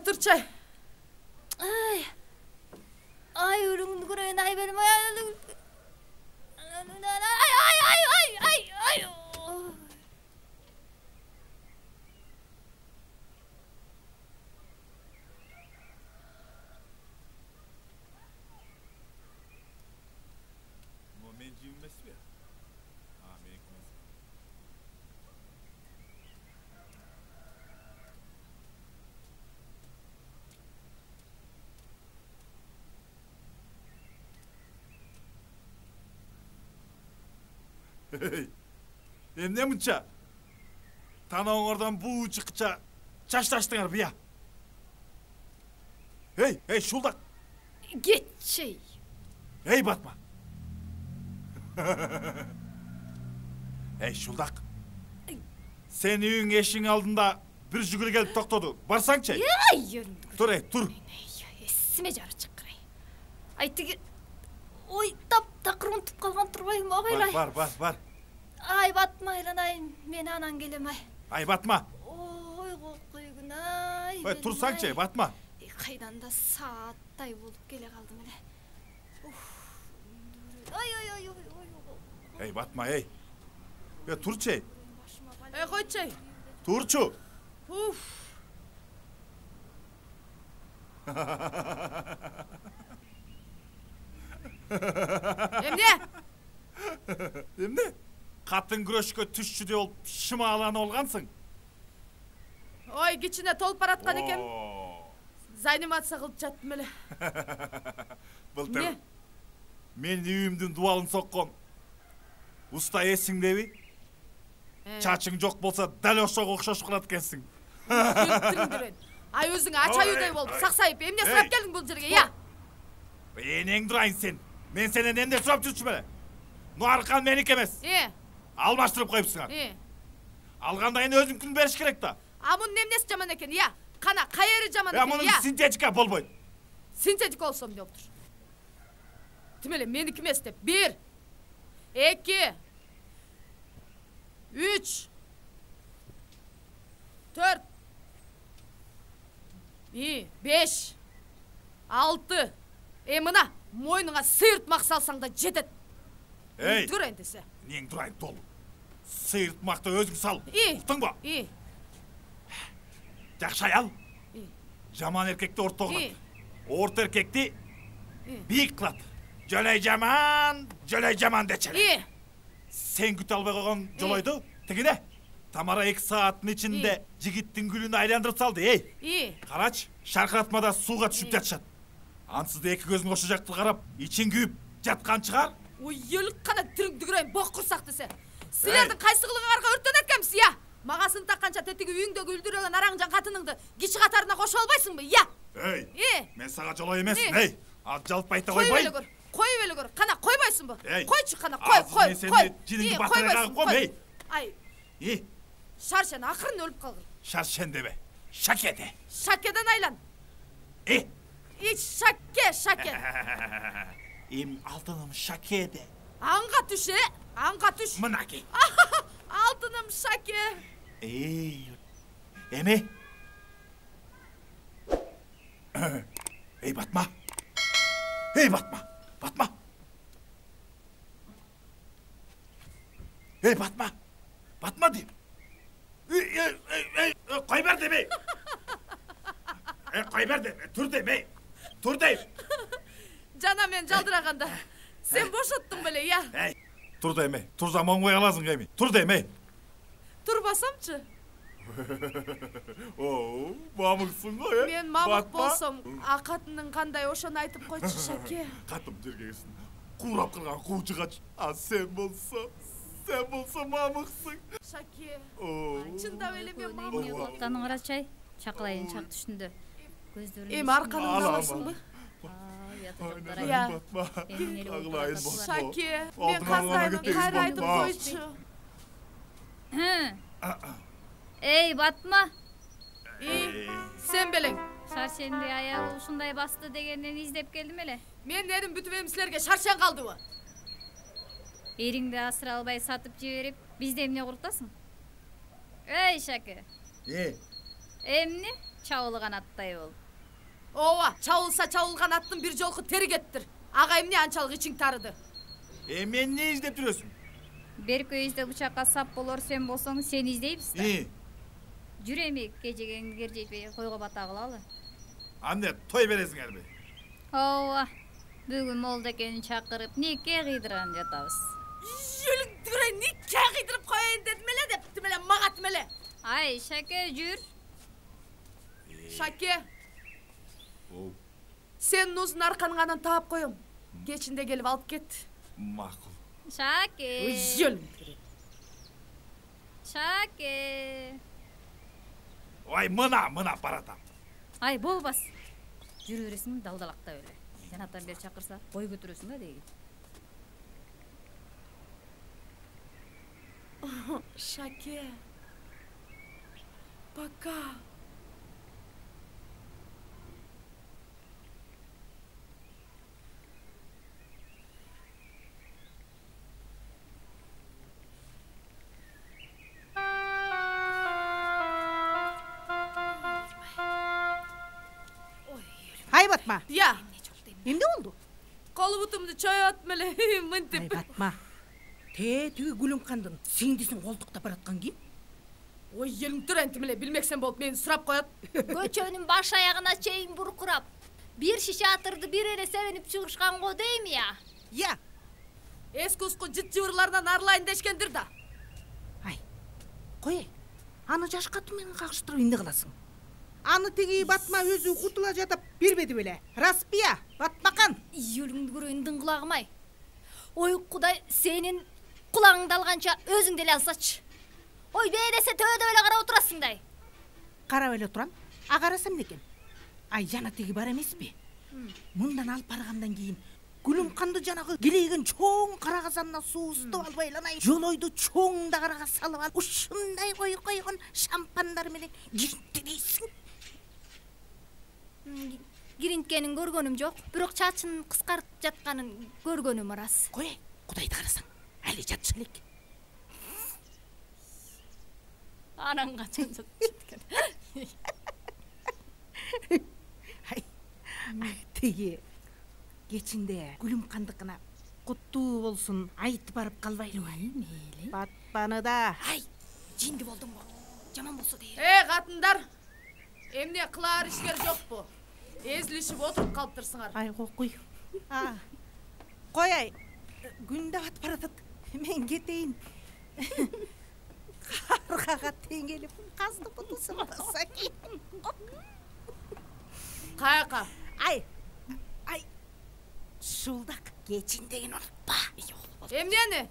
Turçay. Ay ölümünü göreyim ay benim ay. Men cimmes mi? Ha, meniki emas. Emne mınça? Tanağыңардан буу чыкча чашташтыңар бия. Hey, şuldak. Geçey. Hey Batma. Hey şuldak. Sen үйүң эшиң алдында bir жүгүрү келип токтоду. Барсаңчы? Тур, тур. Эсиме жары чыккырай. Ай тиги ой тап-такыр унутуп калган турбайбы абайлай. Бар. Ай батмайлан ай мен анан келем ай. Ай Батма. Ой койгун ай. Ой турсаңчы, Батма. Кайдан да сааттай болуп келе калдым эле. Ой. Hey Batma, hey. Ya turçay. Койчай. Turçu. Уф. Эмне? Катын күрөшкө түшчү деп болуп шымааланып алгансың. Ой, кичине толуп бараткан экен. Занимация кылып жаттым эле. Былтыр. Мен үйүмдүн дубалын соккон. Уста эсиңдеби? Чачың жок болсо дал ошого окшошуп калат экенсиң. Ай өзүң ача үйдөй болуп саксайып эмне сурап келдиң бул жерге, я? Энең дурайын сен. Мен сенен эмне сурап жүрчүмүн эле? Нуаркан меники эмес. Алмаштырып коюпсуңар. Алгандайын өзүңкүн бериш керек да. А мунун эмнеси жаман экен, я? Кана кайери жаман экен, я? Мунун синтетика болбойт. Синтетика болсом деп тур. Тим эле меники эмес деп. 1 2 3 4 5 6 мына мойнуңа сыйыртмак салсаң да жетет. Эй, тур эндесе. Нең турайын толу. Сыйыртмакты өзүң сал. Уктуңбу? Жакшы аял. Жаман эркекти ортого кылат. Орто эркекти бийик кылат. Жөлөй жаман дечеле. Сен күтө албай койгон жолойду тигине. Тамара 2 сааттын ичинде жигиттин гүлүнү айландырып салды. Карач, шаркыратмада сууга түшүп жатышат. Ансызды 2 көзүң ошо жакты карап, ичин күйүп жаткан чыгар. Ой, өлүк-кана тириңдигирейин бок курсак десе. Силердин кайсы кылыгыңарга өрттөнөт экенбиз, я? Мага сын такканча тетиги үйүңдөгү үлдүрөгөн араңжан катыныңды киши катарына кошо албайсыңбы, я? Мен сага жолой эмесмин, Аз жалпай айта койбойм. Коюп эле көр. Кана койбойсуңбу? Койчу кана, кой. Жиниңди батырайга кой. Ай. Шаршен акырын өлүп калгыр. Шаршен дебе. Шакеде. Шакеден айлан. Шаке. Алтыным шакеде. Анга түш, Анга түш. Мынаки. Алтыным шаке. Эми? Батма. Батма. Батма дейм. Кой бер деме. Кой бер деме. Тур деме. Тур дейм. Жана мен жалдыраганда сен бошоттуң беле, я? Тур деме. Турсам оңбой каласың эми. Тур деме. Турбасамчы? Мамыксың го, Мен мамык болсом, акатынын кандай ошону айтып койчу, Шаке. Катым жерге кирсин. Курап калган куучугач. А сен болсо мамыксың. Шаке. Чындап эле мен мамык болом. Октанын карачай, чакылайын чак түшүндү. Көздөрүн. Эми арканыңды аласыңбы? Шаке, мен казайын кайра айтып койчу. Эй, Батма. Сен белең. Шаршенди аягы ушундай басты дегенден издеп келдим эле. Мен эрим бүтүп эми силерге шаршен калдыбы? Эриңди асыра албай сатып жиберип, бизди эмне куртасың? Эй, Шаке. Эмне? чабылган аттай бол. Ооба, чабылса чабылган аттын бир жолку тери кеттир. Ага эмне анчалык ичиң тарыды? Мен не издеп жүрөсүң? Беркө изде бычакка сап болор сен болсоң, сен издейбиз да. Жүр эми кечегеңди кержетпей койго бата кылалы. Анда той бересиңерби? Ооба. Бүгүн молдекени чакырып, нике кыйдырган жатабыз. Жүлүктүрөй нике кыйдырып коеюн дедим эле дептим эле, магатым эле. Ай, Шаке, жүр. Шаке. Сенин узун арканыңан таап коем. Кечинде келип алып кет. Макул. Шаке. Жүлүктүрөй. Шаке. Ой, мына баратам. Ай, болбас. Жүрө бересиң далдалакта эле. Жанаттан бери чакырса, бой көтөрөсүң да дейги. Шаке. Пока. Ай Батма. Я. Эмне болду? Кол бутумду чоётум эле, мынтип. Ай Батма. Тиги Гүлүмкандын сиңдисин колдуктап бараткан ким? Ой, елиңтүр антим эле, билмексен болуп мени сурап коет. Көчөнүн баш аягына чейин буркурап, бир шише атырды бир эле себенип чыгышкан го дейм я. Я. Эски ускун жыт жыбырларынан арылайын дешкендир да. Ай. Кой. Аны жаш катын менен кагыштырып эмне кыласың? Аны тиги Батма өзү кутула жатып бербеди беле. Распия, Батмакан. Юлуңду көрөйүн дыңгылагымай. Ой, Кудай, сенин кулагыңды алганча өзүң деле алсачы. Ой, бейдесе төөдө эле карап отурасыңдай. Карап эле турам. А карасам экен. Ай, жана тиги бар эмеспи? Мындан алып баргандан кийин Гүлүмканды жанагы келеген чоң кара казанына суу ысытып алып айланай. Жолойду чоң дагарага салып алып, ушундай койгон шампандар менен киринтти дейсиң. Киринткенин көргөнүм жок, бирок чачынын кыскартып жатканын көргөнүм ырас. Кой, Кудайды карасаң, али жатыша элек. Анан качан жаткан. Ай, тиги кечинде Гүлүмкандыкына куттуу болсун айтып барып калбайлыбы? Мейли. Батпаны да. Ай, жинди болдуңбу? Жаман болсо дейм. Катындар. Эмне кылаар ишкер жокпу? Эзилишип отуруп калыптырсыңар. Ай, кой. Кой, ай. Күн да батып баратат. Мен кетейин. Каргага теңелип, казды бутусын басайын. Каяка? Ай. Шулдак кечиндегин унутпа. Эмнени?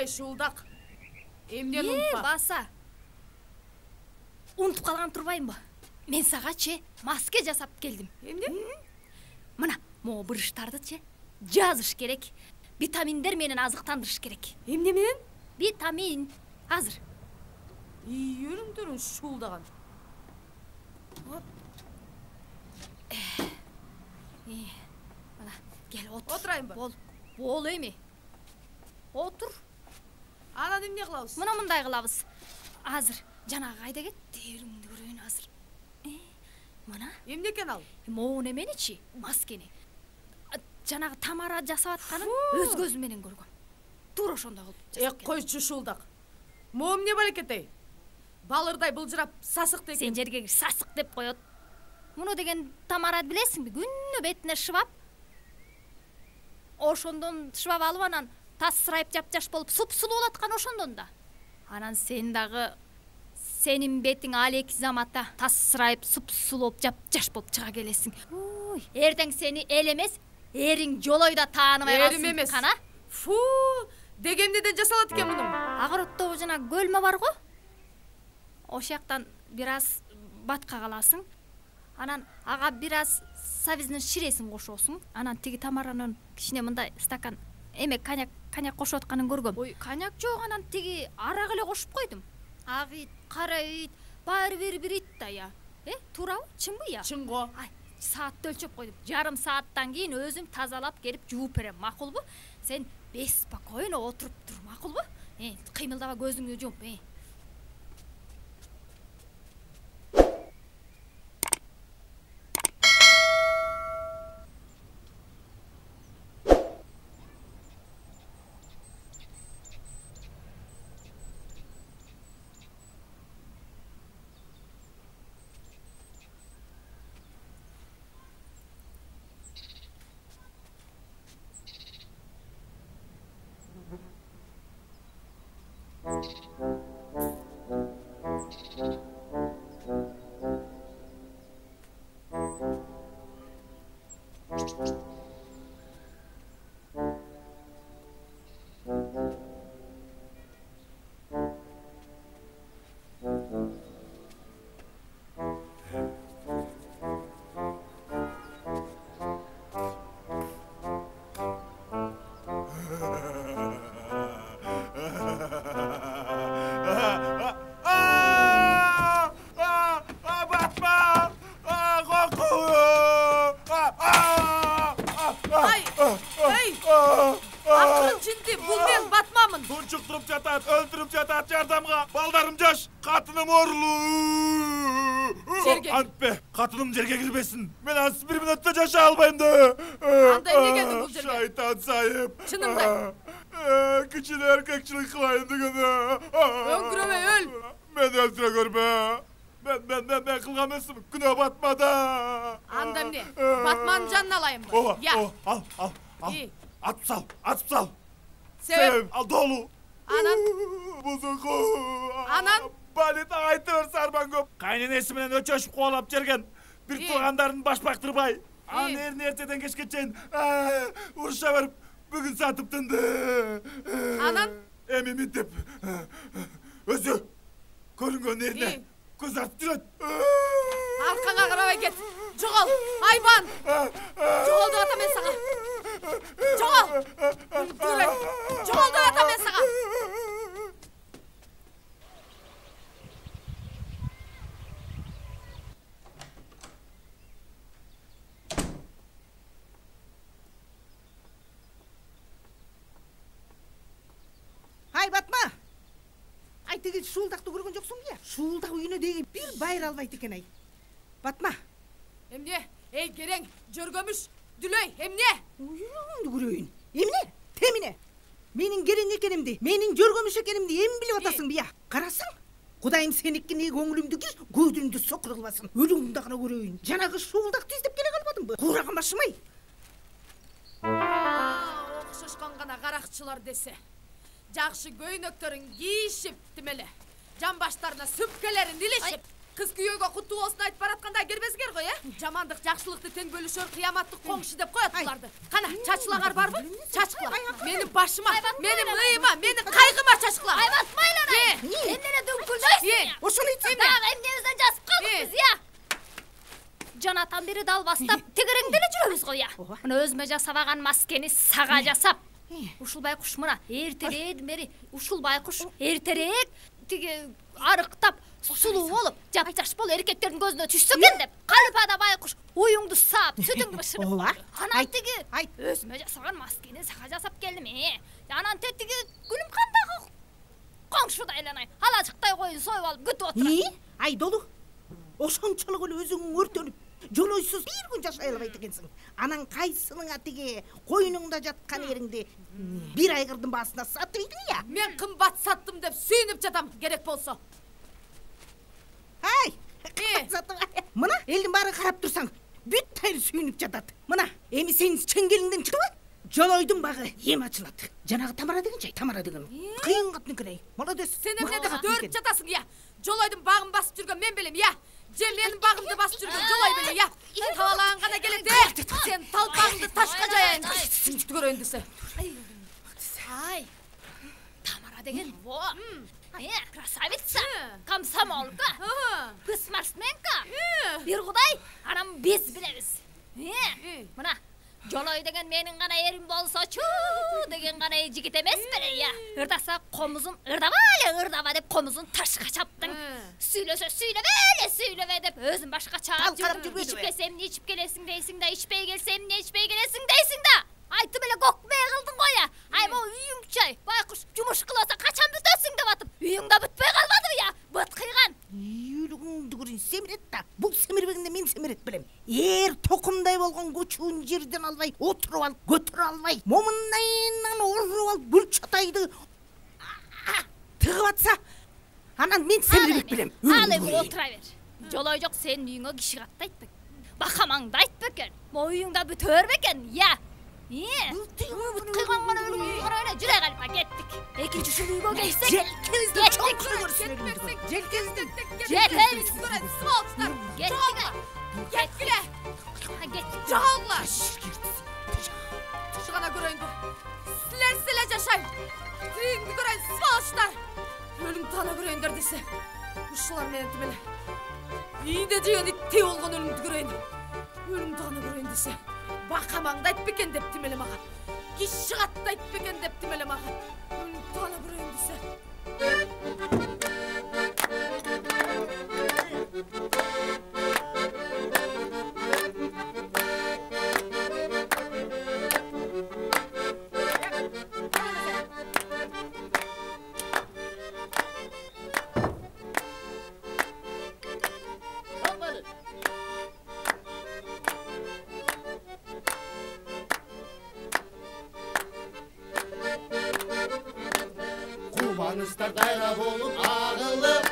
Шулдак. Эмнени унутпа? Баса. Унутуп калган турбаймынбы? Мен сагачы маске жасап келдим. Эмне? Мына, могу бырыштарды жазыш керек. Витаминдер менен азыктандырыш керек. Эмне менен? Витамин. Азыр. Үйрүңдөрүн шуулдаган. Мына, кел отур. Отурайынбы? Бол эми. Отур. Анан эмне кылабыз? Мына мындай кылабыз. Азыр жанагы кайда кетти? Терүңдү көрөйүн азыр. Мына. Эмне экен ал? Могу неменичи? Маскени. Жанагы Тамара жасап атканын өз көзүм менен көргөм. Туура ошондой кылып жасап келдим. Койчу шуулдак. Могу эмне балекетей? Балырдай былжырап сасык деген. Сен жерге кир, сасык деп коет. Муну деген Тамара билесиңби? Күнү бетине шыбап. Ошондон шыбап алып анан тассырайып жапжаш болуп супсулуу болуп аткан ошондон да. Анан сен дагы сенин бетиң алек заматта тассырайып супсулуу жапжаш болуп чыга келесиң. Эртең сени эл эмес, эриң жолойда тааныбай калсын кана. Фу, дегемдеден жасалат экен муну. Агороддогу жана көлмө бар го. Ошол жактан бир аз батка каласың. Анан ага бир аз сабиздин ширесин кошосуң. Анан тиги Тамаранын кичине мындай стакан эме коньяк кошуп атканын көргөм. Ой, коньяк жок, анан тиги арак эле кошуп койдум. Ак ит, кара ит, баары бир ит да я. Туурабы? Чынбы я? Чын го. Ай, саатты өлчөп койдум. Жарым сааттан кийин өзүм тазалап келип жууп берем, макулбу? Сен беспокойно отуруп тур, макулбу? Кыймылдаба, көзүңдү жуп. Ege. Antpe, katılım жерге кірбесін. Мен ансыз бір минутта жаша алмайм да. Анда эмне келдиң бул жерге? Шайтан сайып. Чыныңда? Кичине эркекчилик кылайын дегене. Өңкүрөбөй өл. Мен өлтүрө көрбө. Мен кылган эмесмин. Күнөө батмады. Анда эмне? Батманын жанын алайынбы? Я. Ал. Атып сал. Себеп? Ал долу. Анан? Бузуку. Анан? Балет айтып бер сарбан көп. Кайненеси менен өчөшүп кубалап жерген. Бир туугандарын баш бактырбай. Анын эрин эртеден кечке чейин уруша берип, бүгүн сатып тынды. Анан? Эми минтип өзү көрүнгөн эрине көз артып жүрөт. Аркаңа карабай кет. Жогол, айбан. Жогол деп атам мен сага. Жогол. Жогол деп атам мен сага. Ай Батма. Ай тиги Шуулдакты көргөн жоксуңбу я? Шуулдак үйүнө деги бир байыр албайт экен ай. Батма. Эмне? Эй керең, жөргөмүш, дүлөй, эмне? Уюңду көрөйүн. Эмне? Темине. Менин керең экенимди, менин жөргөмүш экенимди эми билип атасыңбы я? Карасаң, Кудайым сениккине көңүлүмдү кир, көдүңдү сокур кылбасын. Өлүңдү гана көрөйүн. Жанагы Шуулдакты издеп келе калбадыңбы? Кураган башымай. Окшошкон гана каракчылар десе. Жакшы көйнөктөрүн кийишип тимеле. Жан баштарына сүпкелерин илишип, кыз күйөөгө куттуу болсун айтып баратканда кирбезгер го, Жамандык жакшылыкты тең бөлүшөр кыяматтык коңшу деп коет буларды. Кана, чачылагар барбы? Чачкыла. Менин башыма, менин ыйыма, менин кайгыма чачкыла. Айбатмайлар. Эмнене дөңкүлдөйсүң? Ошону айтсаң. Дагы эмнебизден жазып калдык биз, я? Жанатан бери далбастап, тигириңди эле жүрөбүз го, я. Мына өзүмө жасабаган маскени сага жасап. Ушул байкуш мына эртерээк бери ушул байкуш эртерээк тиги арыктап сулуу болуп жап-жаш болуп эркектердин көзүнө түшсө экен деп калпада байкуш уюңду саап сүтүңдү бышырып анан тиги өзүмө жасаган маскени сага жасап келдим. Анан тетиги Гүлүмкандагы коңшудай эле алажыктай коюн союп алып күтүп отурат. Ай долу. Ошончолук эле өзүң өртөнүп жолойсуз бир күн жашай албайт экенсиң. Анан кайсыныңа тиги коюнуңда жаткан эриңди бир айгырдын баасына сатып ийдиң я? Мен кымбат саттым деп сүйүнүп жатам, керек болсо. Ай! Мына элдин баары карап турсаң, бүт айыл сүйүнүп жатат. Мына эми сен чеңгелиңден чыгып, жолойдун багы эми ачылат. Жанагы Тамара деген чай, Тамара деген. Кыйын катын экен. Молодец. Сен эмне деп төрүп жатасың, я? Жолойдун багын басып жүргөн мен белем, я? Же менин багымды басып жүргөн жолой белем, я? Табалаган гана келет, сен талпаңды ташка жаяйын. Сүнчүктү көрөйүн десе. Ай, Тамара деген во. Красавица, комсомолка, спортсменка. Бир Кудай, анан биз билебиз. Мына Жолой деген менин гана эрим болсочу деген гана жигит эмес беле, я. Ырдаса комузун ырдаба деп комузун ташка чаптың. Сүйлөсө сүйлөбө деп өзүн башка чаап жүрүп ичип келсем не ичип келесиң дейсиң да, ичпей келсем не ичпей келесиң дейсиң да. Айтып эле көкмей кылдың го, я. Ай могу үйүңчөй, байкуш жумуш кылса качан бүтөсүң деп атып, үйүңдө бүтпөй калбадыбы, я? Быт кыйган. Үйлүгүңдү көрүн семирет да. Бул семирбегинде мен семирет билем. Эр токумдай болгон көчүүн жерден албай, отуруп алып, көтөрө албай, момундайынан оруп алып, бүлчатайды тыгып атса, анан мен семирбек билем. Ал эми отура бер. Жолой жок сенин үйүңө киши каттайт бекен. Бакамаңды айтып бекен. Моюңда бүтөр бекен, я. Бут кыйган гана өлүм карайла жүрө калпа кеттик. Экинчи ушул үйгө келсек, желкебизди чоңкура көрсүн. Желкебизди. Жетебиз. Сволочтар. Кеткиле. Жоголгула. Тушу гана көрөйүн. Силер жашайын. Тиригиңди көрөйүн, сволочтар. Өлүм тана көрөйүндөр десе. Ушулар менен тимеле. Үйдө жеген итти болгон өлүмдү көрөйүн. Өлүм тана көрөйүн десе. Бакамаңды айтып бекен депти меле мага. Киши катты айтып бекен депти меле мага. Тана көрөйүн десе. Atlar dayra bolup ağılıp,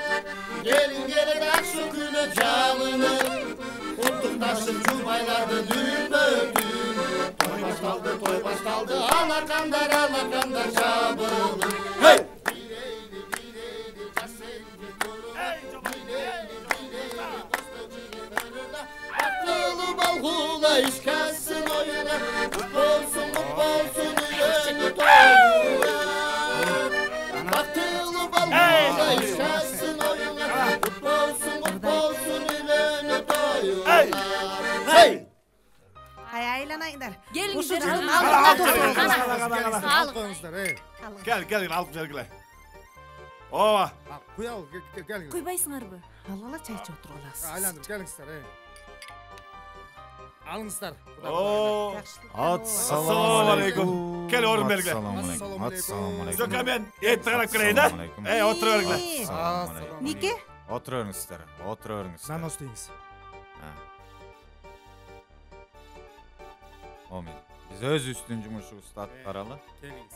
gelin gelin akşı güne camını. Kurtuk taşır çubaylardı düğme düğme. Toy baştaldı alakandar çabılı. Hey! Aklılı balhula işkasın oyuna. Kutlu olsun üleni toyuna. Aklılı balhula işkasın oyuna. Kutlu olsun üleni toyuna. Hey! Ay aylanaylar. Gelingizler. Al koyuңuzдар, ey. Gel alıp gel. Ova. Kuya ol, gel. Куйбайсыңарбы? Алала чай içe otur olасыз. Айландырып келиңиздер, ey. Алыңыздар. Oo. Assalomu alaykum. Kel orum belge. Assalomu alaykum. Zoka men et taraf kireyim da. Oturuveringlar. Неке? O'tiraveringsizlar. Nano isteyіңіз. Amin. Biz öz üstün жұмысыбызды атқаралы. Келиңиз.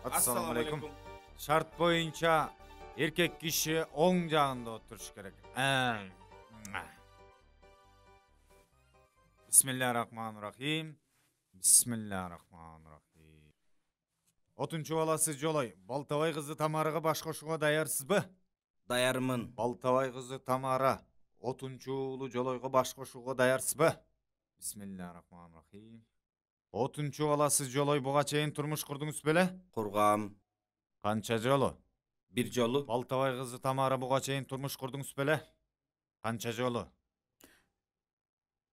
Assalomu alaykum. Şart boyunca erkek kişi oң жағында отырыш керек. Bismillahirrahmanirrahim. 30 balасы Жолой. Балтабай қызы Тамараға баш қошуға даярсызбы? Даярмын. Балтабай қызы Тамара 30 Жолойға баш қошуға даярсызбы? Bismillahirrahmanirrahim. 30 баласы Жолой буга чейин турмуш курдуңуз беле? Кургам. Канча жолу? Bir жолу. Балтабай қызы Тамара буга чейин турмуш курдуңуз беле? Канча жолу?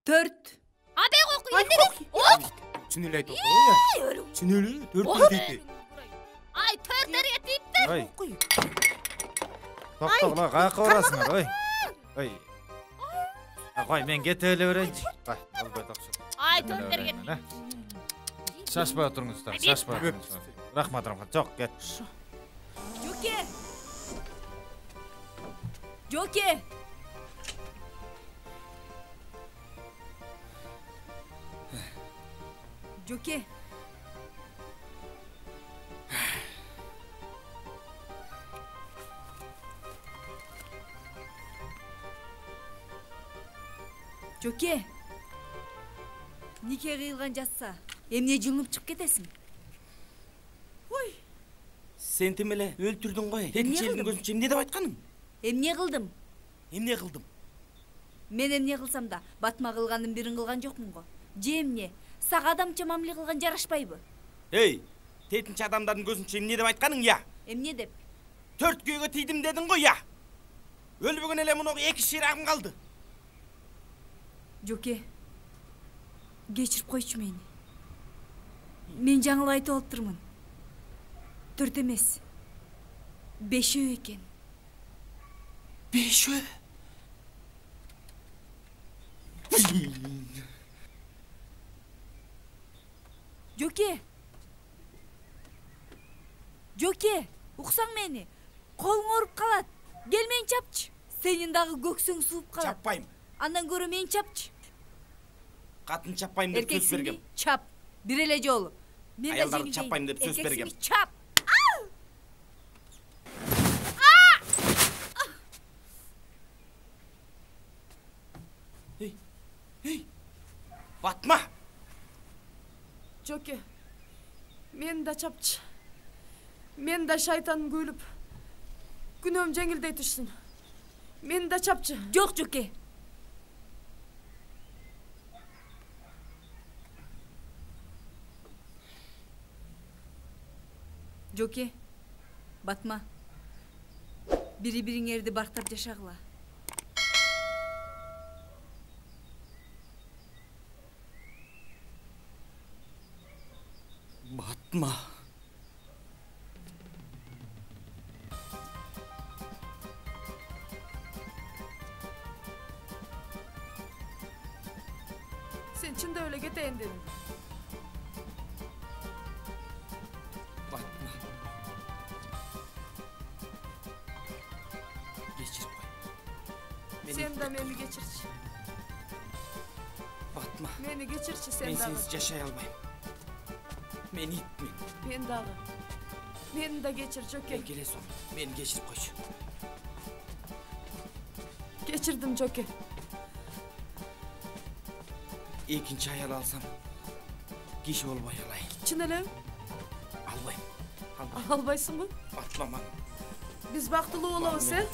4. Абай қоқы, ендегі. Түнелей тоқы, ой. Түнелей, 4 дейді. Ай, 4 етіпті. Ой. Тоқтағыла, қайқы орасыңар, ой. Ой. Қой, мен кете өлі өренші. Қай, албай тақшы. Ай, 4 етіпті. Шашпай отырыңыздар, шашпай отырыңыздар. Рахмат, жоқ, кет. Жоке. Жоке. Жоке. Неке кыйылган жатса, эмне жылынып чыгып кетесиң? Ой. Сен темеле өлтүрдүң ғой. Тетичелдин көзүнчө эмне деп айтканың? Эмне кылдым? Эмне кылдым? Мен эмне кылсам да, батма кылгандын бирин кылган жокмун го. Же эмне? Сага адамча мамиле кылган жарашпайбы? Эй, тетинчи адамдардын көзүнчө эмне деп айтканың я? Эмне деп? 4 күйгө тийдим дедиң го я? Өлбөгөн эле муну 2 ширагым калды. Жоке. Кечирип койчу мени. Мен жаңыл айтып алыптырмын. 4 эмес. 5 экен. 5? Жоке. Жоке, уксаң мени. Колуң ооруп калат. Кел мени чапчы. Сенин дагы көксөң сууп калат. Чаппайм. Андан көрө мени чапчы. Катын чаппайм деп сөз бергем. Чап. Бир эле жолу. Мен да Аялдарды чаппайм деп сөз бергем. Чап. Эй, Батма! Жоке, мен да чапчы. Мен да шайтан көйлүп. Күнөөм жеңилдей түшсүн. Мен да чапчы. Жок, Жоке. Жоке, Батма. Бири-бириңерди бактап жашагыла. Батма. Sen чында эле кетейин дедиң. Батма. Geçirip koy. Sen de meni geçirçi. Батма. Meni geçirçi sen Men dagı. sensiz yaşay almayım. Men itmin. Men dagı. Meni de geçir Joke. Ben kelesem, beni geçirip koysun. Geçirdim Joke. Ekinci ayal alsam, kişi olmay alayım. Çin ele? Albayım. Albaysın mı? Atmam. Biz baktılı olalım sen.